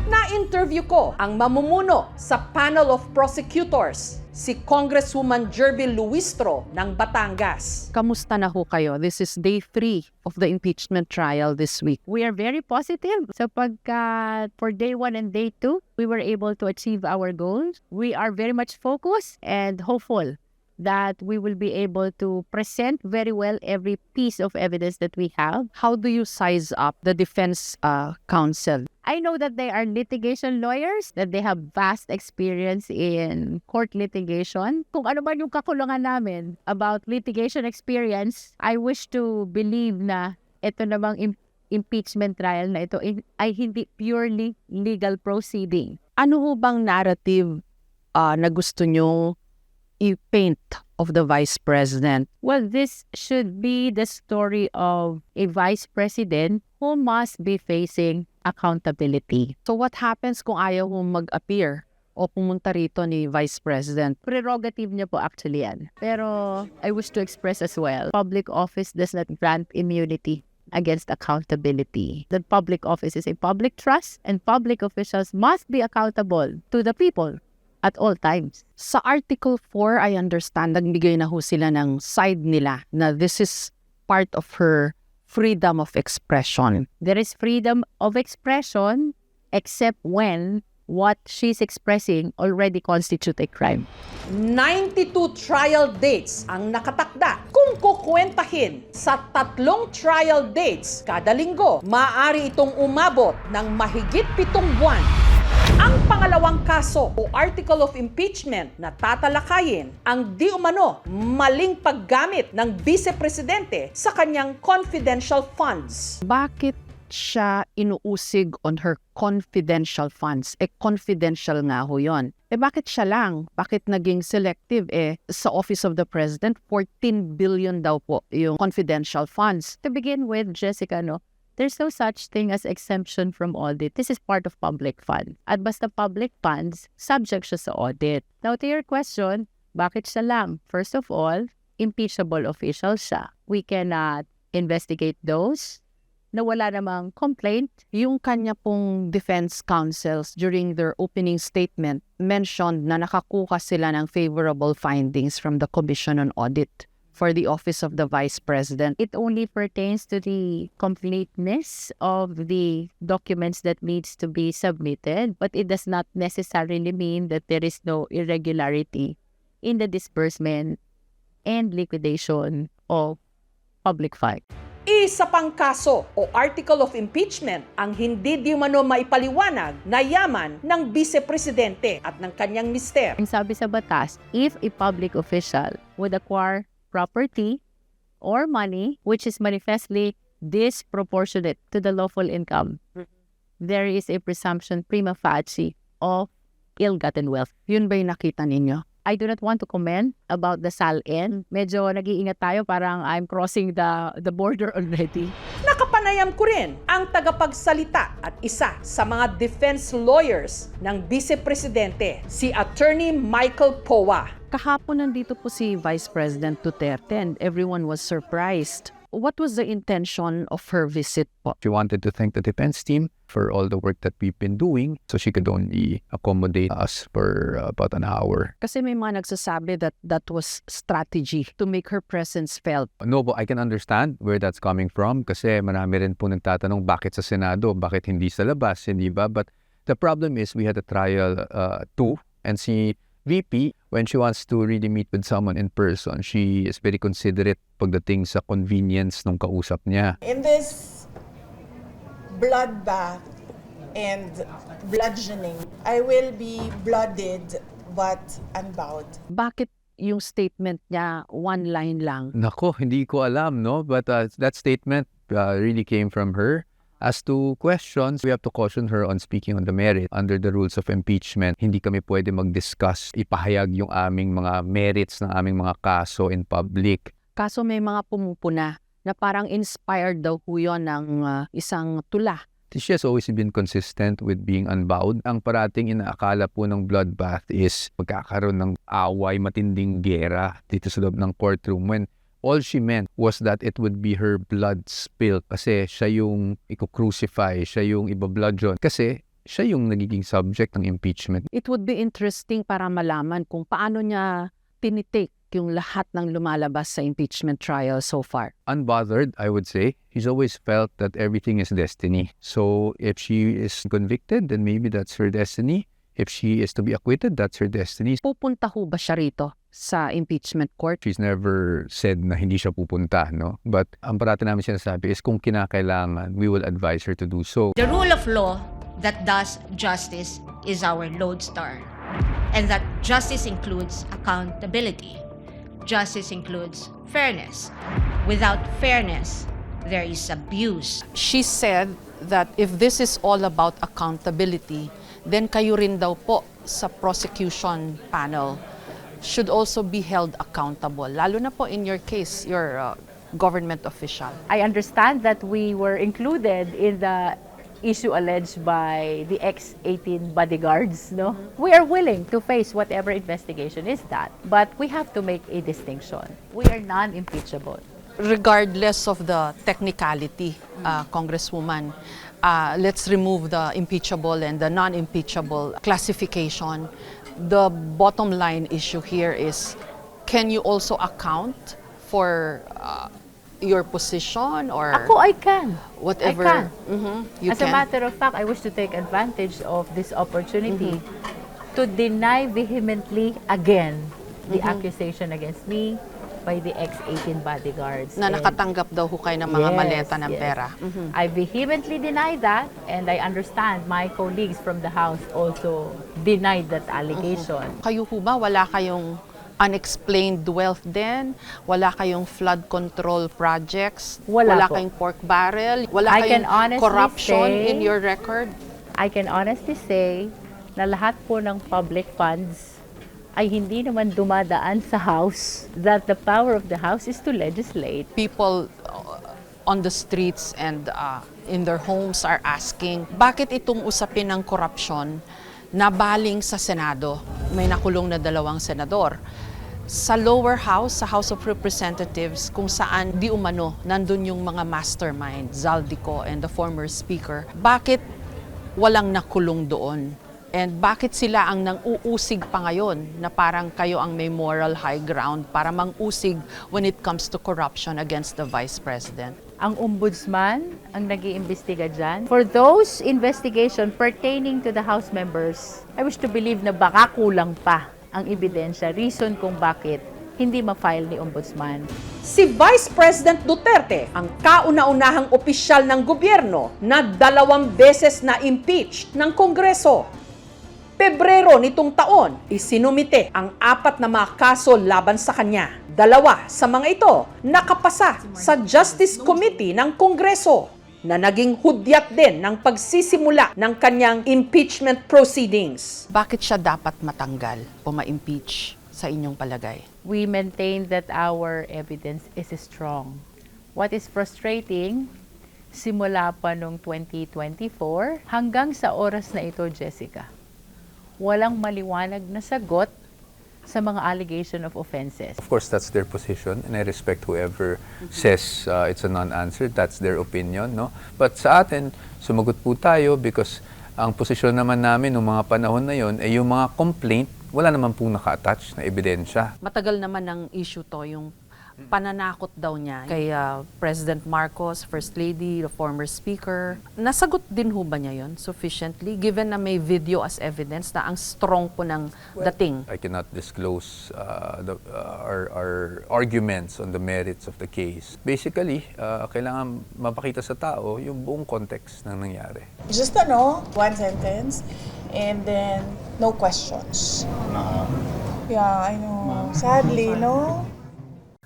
Na-interview ko ang mamumuno sa panel of prosecutors, si Congresswoman Jerby Luistro ng Batangas. Kamusta na ho kayo? This is day 3 of the impeachment trial this week. We are very positive. So for day 1 and day 2, we were able to achieve our goals. We are very much focused and hopeful that we will be able to present very well every piece of evidence that we have. How do you size up the defense counsel? I know that they are litigation lawyers, that they have vast experience in court litigation. Kung ano man yung kakulangan namin about litigation experience, I wish to believe na ito namang impeachment trial na ito ay hindi purely legal proceeding. Ano ho bang narrative na gusto nyo i-paint of the Vice President? Well, this should be the story of a Vice President who must be facing accountability. So what happens kung ayaw mong mag-appear o pumunta rito ni Vice President? Prerogative niya po actually yan. Pero I wish to express as well, public office does not grant immunity against accountability. The public office is a public trust and public officials must be accountable to the people at all times. Sa Article 4, I understand, nagbigay na ho sila ng side nila na this is part of her freedom of expression. There is freedom of expression except when what she's expressing already constitute a crime. 92 trial dates ang nakatakda. Kung kukwentahin sa 3 trial dates kada linggo, maaari itong umabot ng mahigit 7 buwan. Ang pangalawang kaso o article of impeachment na tatalakayin ang di umano maling paggamit ng Vice Presidente sa kanyang confidential funds. Bakit siya inuusig on her confidential funds? Confidential nga ho yun. Bakit siya lang? Bakit naging selective? Sa Office of the President, 14 billion daw po yung confidential funds. To begin with, Jessica, there's no such thing as exemption from audit. This is part of public fund. At basta public funds, subject siya sa audit. Now, to your question, bakit siya lang? First of all, impeachable official siya. We cannot investigate those na wala namang complaint. Yung kanya pong defense counsels during their opening statement mentioned na nakakuha sila ng favorable findings from the Commission on Audit for the Office of the Vice President. It only pertains to the completeness of the documents that needs to be submitted, but it does not necessarily mean that there is no irregularity in the disbursement and liquidation of public funds. Isa pang kaso o article of impeachment ang hindi di umano maipaliwanag na yaman ng Vice Presidente at ng kanyang mister. Ang sabi sa batas, if a public official would acquire property or money which is manifestly disproportionate to the lawful income, there is a presumption prima facie of ill-gotten wealth. Yun ba yung nakita ninyo? I do not want to comment about the SALN. Medyo nag-iingat tayo, parang I'm crossing the border already. Nakapanayam ko rin ang tagapagsalita at isa sa mga defense lawyers ng Vice Presidente, si Attorney Michael Poa. Kahapon nandito po si Vice President Duterte and everyone was surprised. What was the intention of her visit po? She wanted to thank the defense team for all the work that we've been doing so she could only accommodate us for about an hour. Kasi may mga nagsasabi that that was strategy to make her presence felt. No, but I can understand where that's coming from kasi marami rin po nagtatanong bakit sa Senado, bakit hindi sa labas, hindi ba? But the problem is we had a trial 2 and si VP, when she wants to really meet with someone in person, she is very considerate pagdating sa convenience ng kausap niya. In this bloodbath and bludgeoning, I will be blooded but unbowed. Bakit yung statement niya, one line lang. Nako, hindi ko alam, no? But that statement really came from her. As to questions, we have to caution her on speaking on the merit. Under the rules of impeachment, hindi kami pwede mag-discuss, ipahayag yung aming mga merits ng aming mga kaso in public. Kaso may mga pumupuna na parang inspired daw ho yun ng isang tula. She has always been consistent with being unbowed. Ang parating inaakala po ng bloodbath is magkakaroon ng away, matinding gera dito sa loob ng courtroom when all she meant was that it would be her blood spill kasi siya yung i-crucify, siya yung iba-bludgeon kasi siya yung nagiging subject ng impeachment. It would be interesting para malaman kung paano niya tinitake yung lahat ng lumalabas sa impeachment trial so far. Unbothered, I would say. She's always felt that everything is destiny. So if she is convicted, then maybe that's her destiny. If she is to be acquitted, that's her destiny. Pupunta ho ba siya rito sa impeachment court? She's never said na hindi siya pupunta, no? But ang parati namin sinasabi is kung kinakailangan, we will advise her to do so. The rule of law that does justice is our lodestar. And that justice includes accountability. Justice includes fairness. Without fairness, there is abuse. She said that if this is all about accountability, then kayo rin daw po sa prosecution panel should also be held accountable. Lalo na po in your case, your government official. I understand that we were included in the issue alleged by the ex-18 bodyguards, no? We are willing to face whatever investigation is that, but we have to make a distinction. We are non-impeachable. Regardless of the technicality, Congresswoman, let's remove the impeachable and the non-impeachable classification. The bottom line issue here is, can you also account for your position or Ako, I can. whatever? I can. You As can. a matter of fact, I wish to take advantage of this opportunity to deny vehemently again the accusation against me by the ex-18 bodyguards. Na And- nakatanggap daw ho kayo ng mga Yes, maleta ng yes. pera. I vehemently deny that, and I understand my colleagues from the House also denied that allegation. Kayo ho ba, wala kayong unexplained wealth din? Wala kayong flood control projects? Wala po. kayong pork barrel? Wala I can kayong honestly corruption say- in your record? I can honestly say na lahat po ng public funds ay hindi naman dumadaan sa House, that the power of the House is to legislate. People on the streets and in their homes are asking, bakit itong usapin ng korupsyon na baling sa Senado? May nakulong na 2 senador. Sa lower house, sa House of Representatives, kung saan di umano, nandun yung mga mastermind, Zaldico and the former speaker, bakit walang nakulong doon? And bakit sila ang nang-uusig pa ngayon na parang kayo ang may moral high ground para mang-usig when it comes to corruption against the Vice President? Ang ombudsman ang nag-iimbestiga dyan. For those investigation pertaining to the House members, I wish to believe na baka kulang pa ang ebidensya, reason kung bakit hindi ma-file ni ombudsman. Si Vice President Duterte ang kauna-unahang opisyal ng gobyerno na 2 beses na impeached ng Kongreso. Pebrero nitong taon, isinumite ang 4 na mga kaso laban sa kanya. 2 sa mga ito nakapasa sa Justice Committee ng Kongreso na naging hudyat din ng pagsisimula ng kanyang impeachment proceedings. Bakit siya dapat matanggal o ma-impeach sa inyong palagay? We maintain that our evidence is strong. What is frustrating, simula pa noong 2024 hanggang sa oras na ito, Jessica, walang maliwanag na sagot sa mga allegation of offenses. Of course, that's their position, and I respect whoever says it's a non-answer. That's their opinion, no? But sa atin, sumagot po tayo because ang posisyon naman namin noong mga panahon na yon ay yung mga complaint, wala naman pong naka-attach na ebidensya. Matagal naman ng issue to, yung pananakot daw niya kay President Marcos, First Lady, the former Speaker. Nasagot din ho ba niya yun sufficiently, given na may video as evidence na ang strong po ng dating? I cannot disclose our arguments on the merits of the case. Basically, kailangan mapakita sa tao yung buong context ng nangyari. Just one sentence, and then no questions. Yeah, I know. Sadly, no?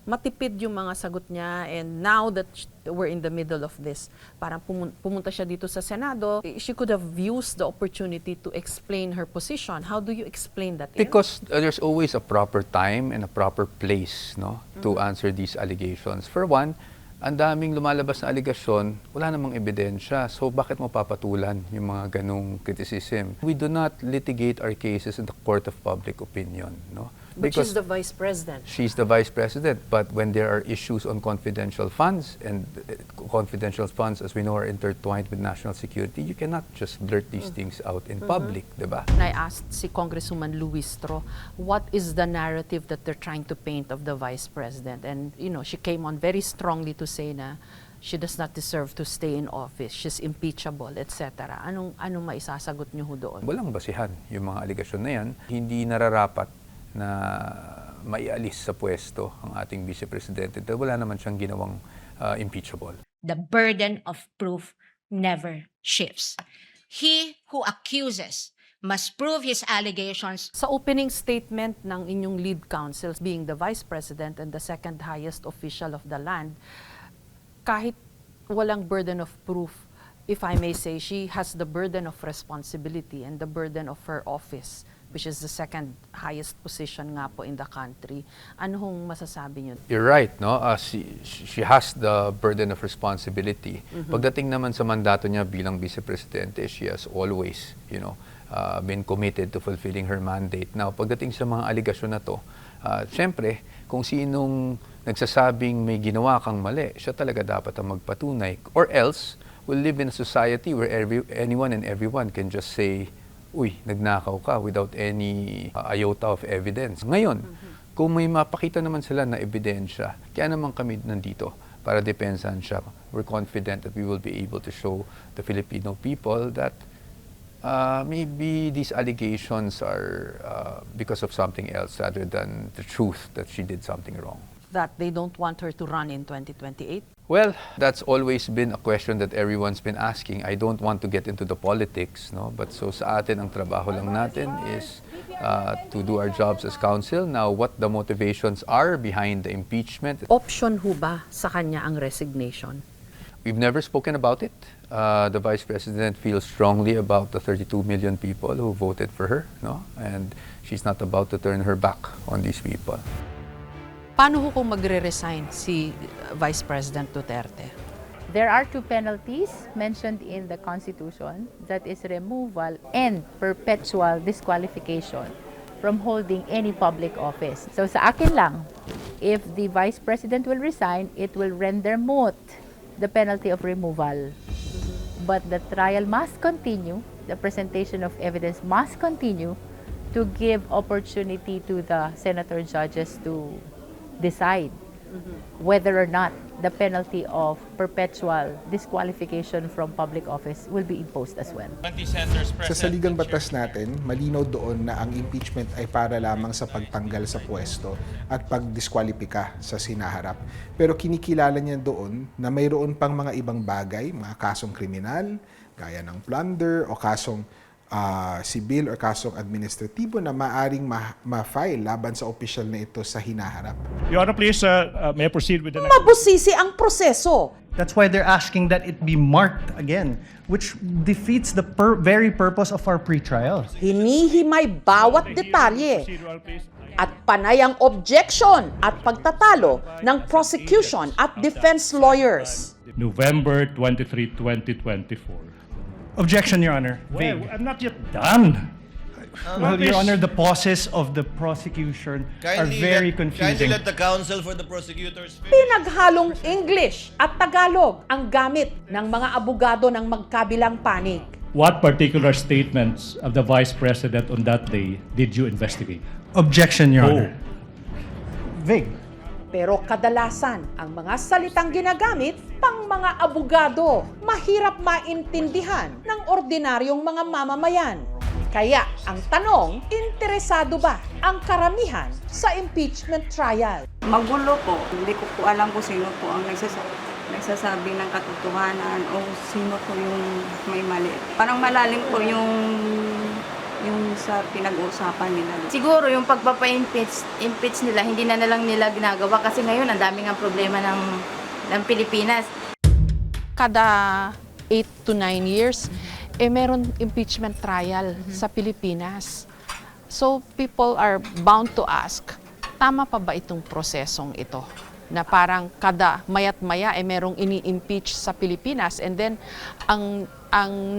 Matipid yung mga sagot niya, and now that we're in the middle of this, parang pumunta siya dito sa Senado, she could have used the opportunity to explain her position. How do you explain that? Because there's always a proper time and a proper place, no, to answer these allegations. For one, ang daming lumalabas na aligasyon, wala namang ebidensya. So bakit mo papatulan yung mga ganung criticism? We do not litigate our cases in the court of public opinion, no? But she's the vice president. She's the vice president, but when there are issues on confidential funds, and confidential funds, as we know, are intertwined with national security, you cannot just blurt these things out in public, diba? I asked si Congresswoman Luistro, what is the narrative that they're trying to paint of the vice president? And, you know, she came on very strongly to say na she does not deserve to stay in office, she's impeachable, etc. Anong maisasagot niyo ho doon? Walang basihan yung mga aligasyon na yan. Hindi nararapat na maialis sa pwesto ang ating Vice Presidente dahil wala naman siyang ginawang impeachable. The burden of proof never shifts. He who accuses must prove his allegations. Sa opening statement ng inyong lead counsel, being the vice president and the second highest official of the land, kahit walang burden of proof, if I may say, she has the burden of responsibility and the burden of her office, which is the second highest position nga po in the country. Ano hong masasabi niyo? You're right, no? She has the burden of responsibility. Pagdating naman sa mandato niya bilang Vice Presidente, she has always, been committed to fulfilling her mandate. Now, pagdating sa mga aligasyon na to, syempre, kung sinong nagsasabing may ginawa kang mali, siya talaga dapat ang magpatunay. Or else, we'll live in a society where anyone and everyone can just say, uy, nagnakaw ka without any iota of evidence. Ngayon, kung may mapakita naman sila na ebidensya, kaya naman kami nandito para depensahan siya. We're confident that we will be able to show the Filipino people that maybe these allegations are because of something else rather than the truth that she did something wrong. That they don't want her to run in 2028? Well, that's always been a question that everyone's been asking. I don't want to get into the politics, no? But so sa atin, ang trabaho lang natin is to do our jobs as counsel. Now, what the motivations are behind the impeachment. Option ho ba sa kanya ang resignation? We've never spoken about it. The Vice President feels strongly about the 32 million people who voted for her, no? And she's not about to turn her back on these people. Paano ho kung magre-resign si Vice President Duterte? There are two penalties mentioned in the Constitution, that is removal and perpetual disqualification from holding any public office. So sa akin lang, if the Vice President will resign, it will render moot the penalty of removal. But the trial must continue, the presentation of evidence must continue to give opportunity to the senator judges to decide whether or not the penalty of perpetual disqualification from public office will be imposed as well. Sa saligang batas natin, malinaw doon na ang impeachment ay para lamang sa pagtanggal sa pwesto at pagdiskwalipika sa sinaharap. Pero kinikilala niya doon na mayroon pang mga ibang bagay, mga kasong kriminal, gaya ng plunder o kasong sibil o kasong administratibo na maaring ma-file laban sa opisyal na ito sa hinaharap. Your Honor, please, may I proceed with the next... Mabusisi ang proseso. That's why they're asking that it be marked again, which defeats the very purpose of our pre-trial. Hinihimay bawat detalye at panay ang objection at pagtatalo ng prosecution at defense lawyers. November 23, 2024. Objection, Your Honor. Well, I'm not yet done. Well, Your Honor, the pauses of the prosecution are very confusing. Kindly let the counsel for the prosecutors finish. Pinaghalong English at Tagalog ang gamit ng mga abogado ng magkabilang panig. What particular statements of the Vice President on that day did you investigate? Objection, Your Honor. Vague. Pero kadalasan, ang mga salitang ginagamit pang mga abogado, mahirap maintindihan ng ordinaryong mga mamamayan. Kaya ang tanong, interesado ba ang karamihan sa impeachment trial? Magulo po. Hindi ko po alam kung sino po ang nagsasabi ng katotohanan o sino po yung may mali. Parang malalim po yung yung sa pinag-uusapan nila. Siguro yung impeach nila, hindi na lang nila ginagawa kasi ngayon ang daming ang problema ng Pilipinas. Kada 8 to 9 years, meron impeachment trial sa Pilipinas. So people are bound to ask, tama pa ba itong prosesong ito? Na parang kada mayat-maya merong ini-impeach sa Pilipinas, and then ang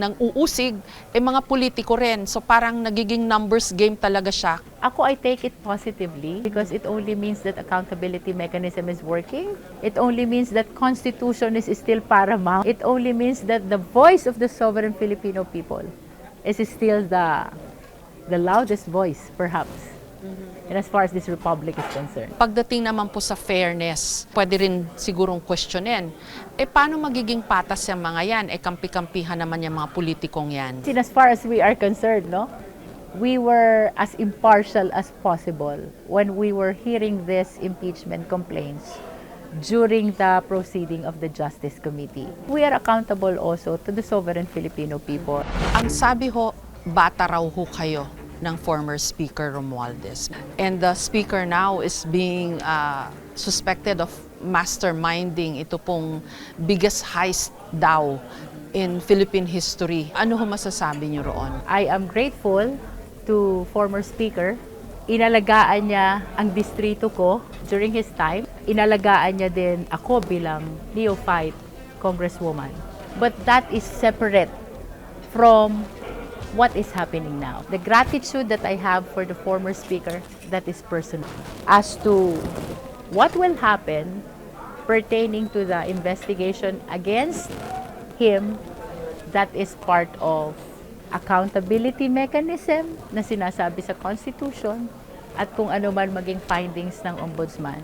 nang-uusig mga politiko rin. So parang nagiging numbers game talaga siya. Ako, I take it positively because it only means that accountability mechanism is working. It only means that constitution is still paramount. It only means that the voice of the sovereign Filipino people is still the loudest voice, perhaps. And as far as this republic is concerned. Pagdating naman po sa fairness, pwede rin sigurong questionin, paano magiging patas yung mga yan? Kampi-kampihan naman yung mga politikong yan. And as far as we are concerned, no, we were as impartial as possible when we were hearing this impeachment complaints during the proceeding of the Justice Committee. We are accountable also to the sovereign Filipino people. Ang sabi ho, bata raw ho kayo ng former Speaker Romualdez. And the Speaker now is being suspected of masterminding ito pong biggest heist daw in Philippine history. Ano ho masasabi niyo roon? I am grateful to former Speaker. Inalagaan niya ang distrito ko during his time. Inalagaan niya din ako bilang neophyte congresswoman. But that is separate from what is happening now. The gratitude that I have for the former Speaker, that is personal. As to what will happen pertaining to the investigation against him, that is part of accountability mechanism na sinasabi sa Constitution, at kung ano man maging findings ng Ombudsman,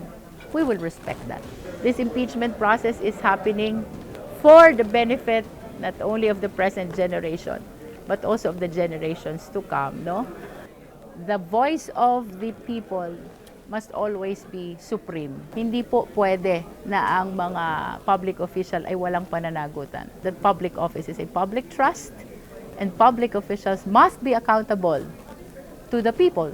we will respect that. This impeachment process is happening for the benefit not only of the present generation, but also of the generations to come, no? The voice of the people must always be supreme. Hindi po pwede na ang mga public official ay walang pananagutan. The public office is a public trust, and public officials must be accountable to the people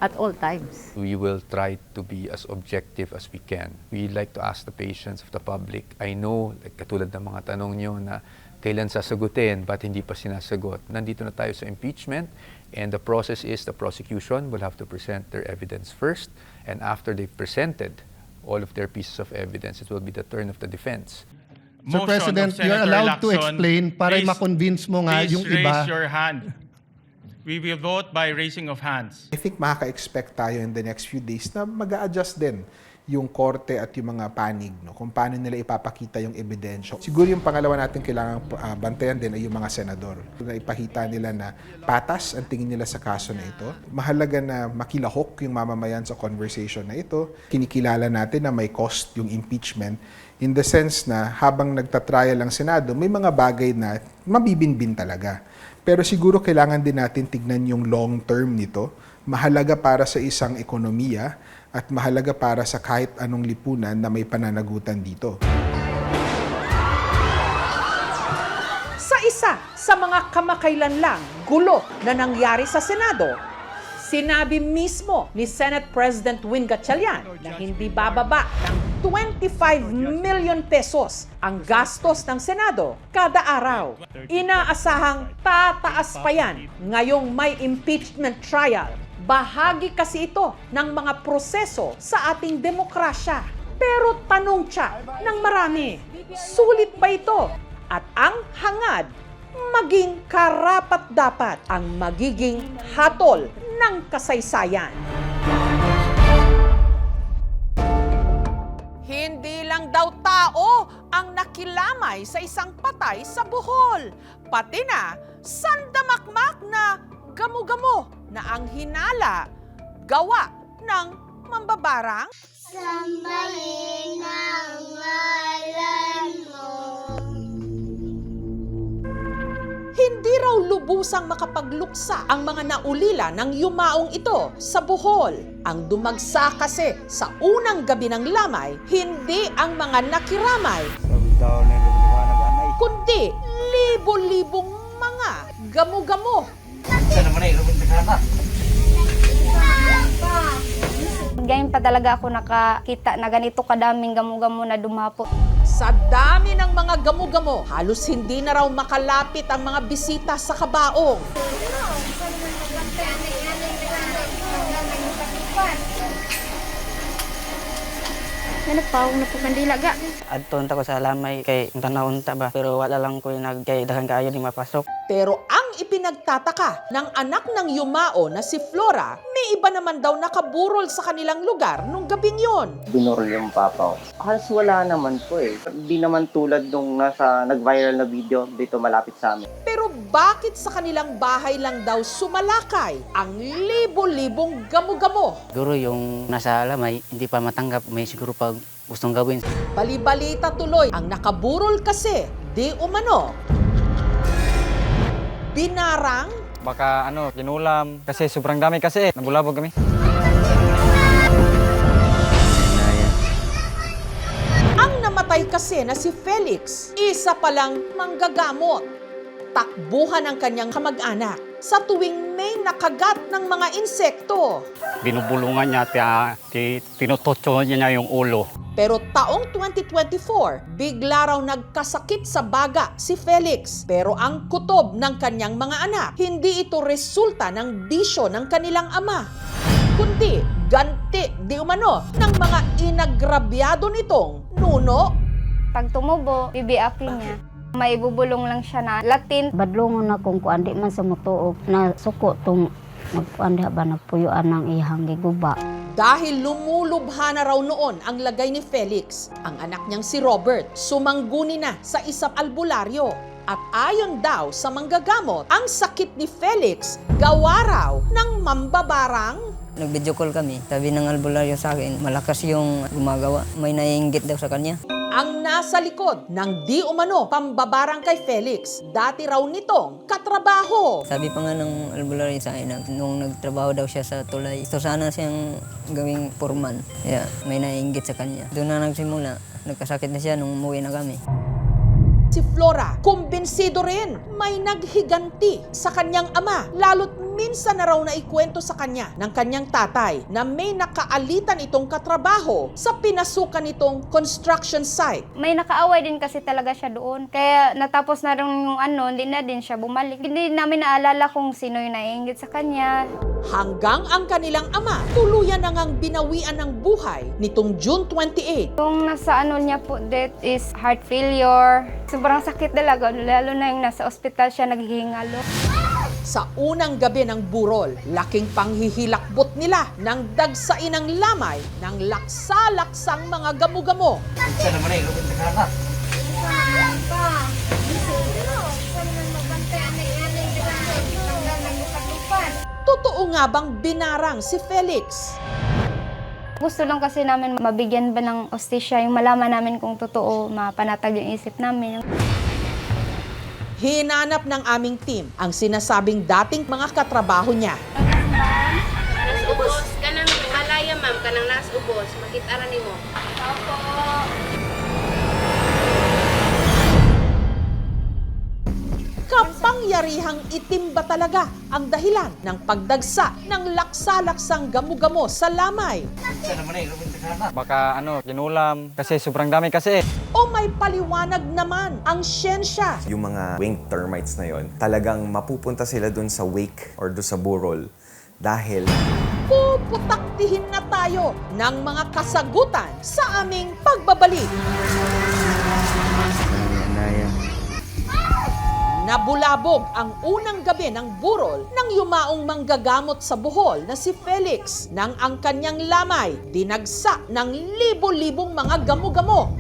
at all times. We will try to be as objective as we can. We like to ask the patience of the public. I know, like, katulad ng mga tanong nyo na kailan sasagutin, but hindi pa sinasagot. Nandito na tayo sa impeachment, and the process is the prosecution will have to present their evidence first, and after they've presented all of their pieces of evidence, it will be the turn of the defense. Sir President, you're allowed to explain para ma-convince mo nga yung Please iba. raise your hand. We will vote by raising of hands. I think makaka-expect tayo in the next few days na mag-a-adjust din yung korte at yung mga panig, no, kung paano nila ipapakita yung ebidensya. Siguro yung pangalawa natin kailangan bantayan din ay yung mga senador. Na ipakita nila na patas ang tingin nila sa kaso na ito. Mahalaga na makilahok yung mamamayan sa conversation na ito. Kinikilala natin na may cost yung impeachment in the sense na habang nagtatrial ang Senado, may mga bagay na mabibinbin talaga. Pero siguro kailangan din natin tignan yung long term nito. Mahalaga para sa isang ekonomiya at mahalaga para sa kahit anong lipunan na may pananagutan dito. Sa isa sa mga kamakailan lang gulo na nangyari sa Senado, sinabi mismo ni Senate President Win Gatchalian na hindi bababa ng 25 million pesos ang gastos ng Senado kada araw. Inaasahang tataas pa yan ngayong may impeachment trial. Bahagi kasi ito ng mga proseso sa ating demokrasya. Pero tanong siya ng marami, sulit ba ito? At ang hangad, maging karapat-dapat ang magiging hatol ng kasaysayan. Hindi lang daw tao ang nakilamay sa isang patay sa Bohol. Pati na sandamakmak na gamo-gamo na ang hinala gawa ng mambabarang. Sambahin ang ngalan mo. Hindi raw lubusang makapagluksa ang mga naulila ng yumaong ito sa Bohol. Ang dumagsa kasi sa unang gabi ng lamay, hindi ang mga nakiramay, kundi libo-libong mga gamo-gamo. Ngayon pa talaga ako nakakita na ganito kadaming gamo-gamo na dumapo. Sa dami ng mga gamo-gamo, halos hindi na raw makalapit ang mga bisita sa kabaong. Nagpawag na po kandila ga. Adton ta ko sa lamay kay unta ba pero wala lang ko nag kay daghan kaayo di mapasok. Pero ang ipinagtataka ng anak ng yumao na si Flora, may iba naman daw nakaburol sa kanilang lugar nung gabing yon. Binurol yung papa ko. Halos wala naman po eh. Hindi naman tulad nung nasa nag-viral na video dito malapit sa amin. Pero bakit sa kanilang bahay lang daw sumalakay ang libo-libong gamo-gamo? Siguro yung nasa lamay hindi pa matanggap may siguro pag gustong gawin. Bali-balita tuloy ang nakaburol kasi di umano. Binarang, Baka kinulam kasi sobrang dami kasi nabulabog kami. ang namatay kasi na si Felix, isa palang manggagamot. Takbuhan ang kanyang kamag-anak sa tuwing may nakagat ng mga insekto. Binubulungan niya, tinutotso niya yung ulo. Pero taong 2024, bigla raw nagkasakit sa baga si Felix. Pero ang kutob ng kanyang mga anak, hindi ito resulta ng bisyo ng kanilang ama, kundi ganti di umano ng mga inagrabyado nitong nuno. Pag tumubo, bibiakin niya. May bubulong lang siya na Latin. Badlongon akong kuan di man sa motuog na suko tong magkuan ba na puyuan ng ihang giguba. Dahil lumulubha na raw noon ang lagay ni Felix, ang anak niyang si Robert sumangguni na sa isang albularyo. At ayon daw sa manggagamot, ang sakit ni Felix gawa raw ng mambabarang. Nag-video call kami. Sabi ng albularyo sa akin, malakas yung gumagawa. May naiinggit daw sa kanya. Ang nasa likod ng di umano pambabarang kay Felix, dati raw nitong katrabaho. Sabi pa nga ng albularyo sa akin, nung nagtrabaho daw siya sa tulay, gusto sana siyang gawing foreman. Yeah, may naiinggit sa kanya. Doon na nagsimula. Nagkasakit na siya nung umuwi na kami. Si Flora, kumbinsido rin, may naghiganti sa kanyang ama. Lalo't minsan na raw na ikwento sa kanya ng kanyang tatay na may nakaalitan itong katrabaho sa pinasukan itong construction site. May nakaaway din kasi talaga siya doon. Kaya natapos na rin yung hindi na din siya bumalik. Hindi namin naalala kung sino yung naiinggit sa kanya. Hanggang ang kanilang ama, tuluyan na ngang binawian ng buhay nitong June 28. Yung nasa niya po, death is heart failure. Sobrang sakit talaga, lalo na yung nasa ospital siya naghihingalo. Sa unang gabi ng burol, laking panghihilakbot nila ng dagsain ng lamay ng laksa-laksang mga gamo-gamo. Totoo nga bang binarang si Felix? Gusto lang kasi namin mabigyan ba ng hostisya, yung malaman namin kung totoo, mapanatag yung isip namin. Hinanap ng aming team ang sinasabing dating mga katrabaho niya. Kanang ubos, kanang alaya ma'am, kanang nas ubos, makita ni mo. Opo. Kapangyarihang itim ba talaga ang dahilan ng pagdagsa ng laksa-laksang gamo-gamo sa lamay? Baka kinulam kasi sobrang dami kasi. O may paliwanag naman ang siyensya? Yung mga winged termites na yon, talagang mapupunta sila dun sa wake or dun sa burol dahil puputaktihin na tayo ng mga kasagutan sa aming pagbabalik. Nabulabog ang unang gabi ng burol ng yumaong manggagamot sa Bohol na si Felix nang ang kanyang lamay dinagsa ng libo-libong mga gamo-gamo.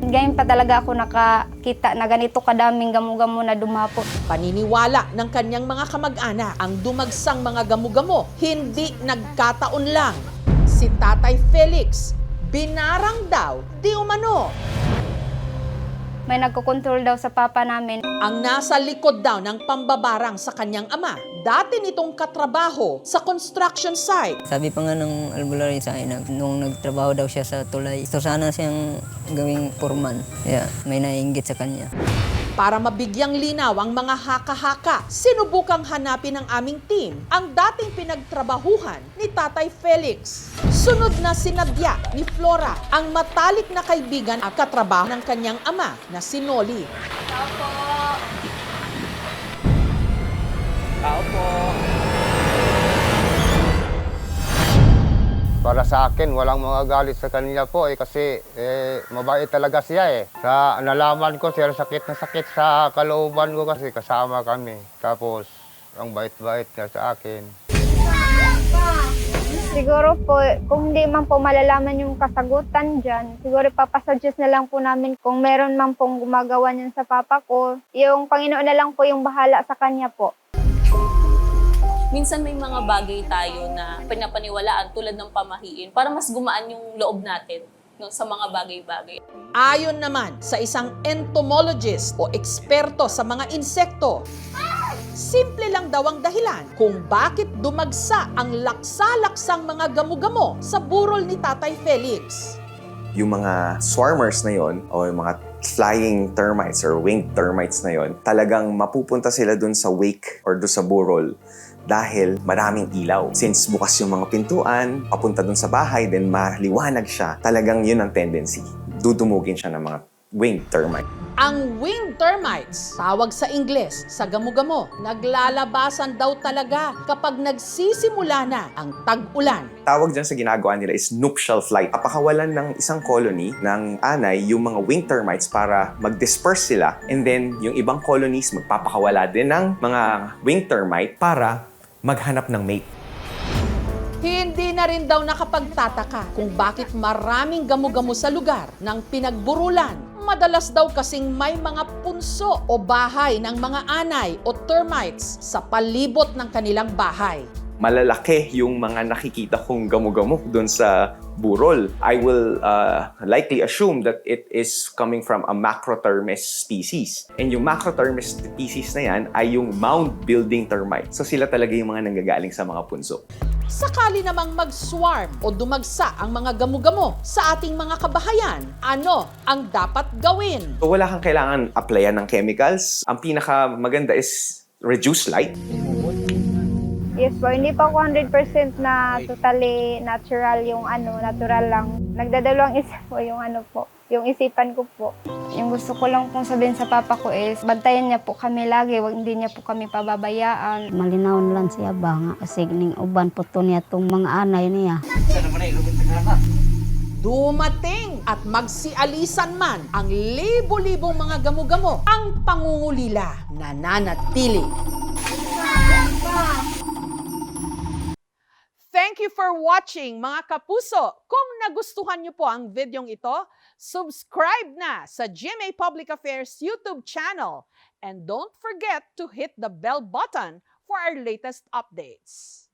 Ngayon pa talaga ako nakakita na ganito kadaming gamo-gamo na dumapo. Paniniwala ng kanyang mga kamag-anak, ang dumagsang mga gamo-gamo hindi nagkataon lang. Si Tatay Felix, binarang daw di umano. May nagkokontrol daw sa papa namin. Ang nasa likod daw ng pambabarang sa kanyang ama, dati nitong katrabaho sa construction site. Sabi pa nga ng albularyo sa akin, nung nagtrabaho daw siya sa tulay, gusto sana siyang gawing foreman. Yeah, may naiinggit sa kanya. Para mabigyang linaw ang mga haka-haka, sinubukang hanapin ng aming team ang dating pinagtrabahuhan ni Tatay Felix. Sunod na sinadya ni Flora ang matalik na kaibigan at katrabaho ng kanyang ama na si Noli. Tao po. Para sa akin, walang mga galit sa kanila po kasi mabait talaga siya Sa nalaman ko, siya sakit na sakit sa kalooban ko kasi kasama kami. Tapos, ang bait-bait niya sa akin. Siguro po, kung hindi man po malalaman yung kasagutan dyan, siguro papasuggest na lang po namin kung meron man pong gumagawa niyan sa papa ko. Yung Panginoon na lang po yung bahala sa kanya po. Minsan may mga bagay tayo na pinapaniwalaan tulad ng pamahiin para mas gumaan yung loob natin sa mga bagay-bagay. Ayon naman sa isang entomologist o eksperto sa mga insekto, simple lang daw ang dahilan kung bakit dumagsa ang laksa-laksang mga gamo-gamo sa burol ni Tatay Felix. Yung mga swarmers na yon o yung mga flying termites or winged termites na yon, talagang mapupunta sila dun sa wake or dun sa burol dahil maraming ilaw. Since bukas yung mga pintuan, papunta dun sa bahay, then maliwanag siya, talagang yun ang tendency. Dudumugin siya ng mga winged termite. Ang winged termites, tawag sa Ingles, sa gamo-gamo, naglalabasan daw talaga kapag nagsisimula na ang tag-ulan. Tawag dyan sa ginagawa nila is nuptial flight. Papakawalan ng isang colony ng anay yung mga winged termites para mag-disperse sila, and then yung ibang colonies magpapakawala din ng mga winged termite para maghanap ng mate. Hindi na rin daw nakapagtataka kung bakit maraming gamo-gamo sa lugar ng pinagburulan. Madalas daw kasing may mga punso o bahay ng mga anay o termites sa palibot ng kanilang bahay. Malalaki yung mga nakikita kong gamo-gamo doon sa burol. I will likely assume that it is coming from a Macrotermes species. And yung Macrotermes species na yan ay yung mound-building termite. So sila talaga yung mga nanggagaling sa mga punso. Sakali namang mag-swarm o dumagsa ang mga gamo-gamo sa ating mga kabahayan, ano ang dapat gawin? So wala kang kailangan applyan ng chemicals. Ang pinakamaganda is reduce light. Yes po, hindi pa ako 100% na totally natural yung natural lang. Nagdadalawang isip po yung yung isipan ko po. Yung gusto ko lang pong sabihin sa papa ko is, bantayan niya po kami lagi, hindi niya po kami pababayaan. Malinaw na lang siya ba nga kasi ning uban po to niya tong mga anay niya. Dumating at magsialisan man ang libo-libong mga gamo-gamo, ang pangungulila nananatili. Thank you for watching, mga kapuso. Kung nagustuhan niyo po ang videong ito, subscribe na sa GMA Public Affairs YouTube channel. And don't forget to hit the bell button for our latest updates.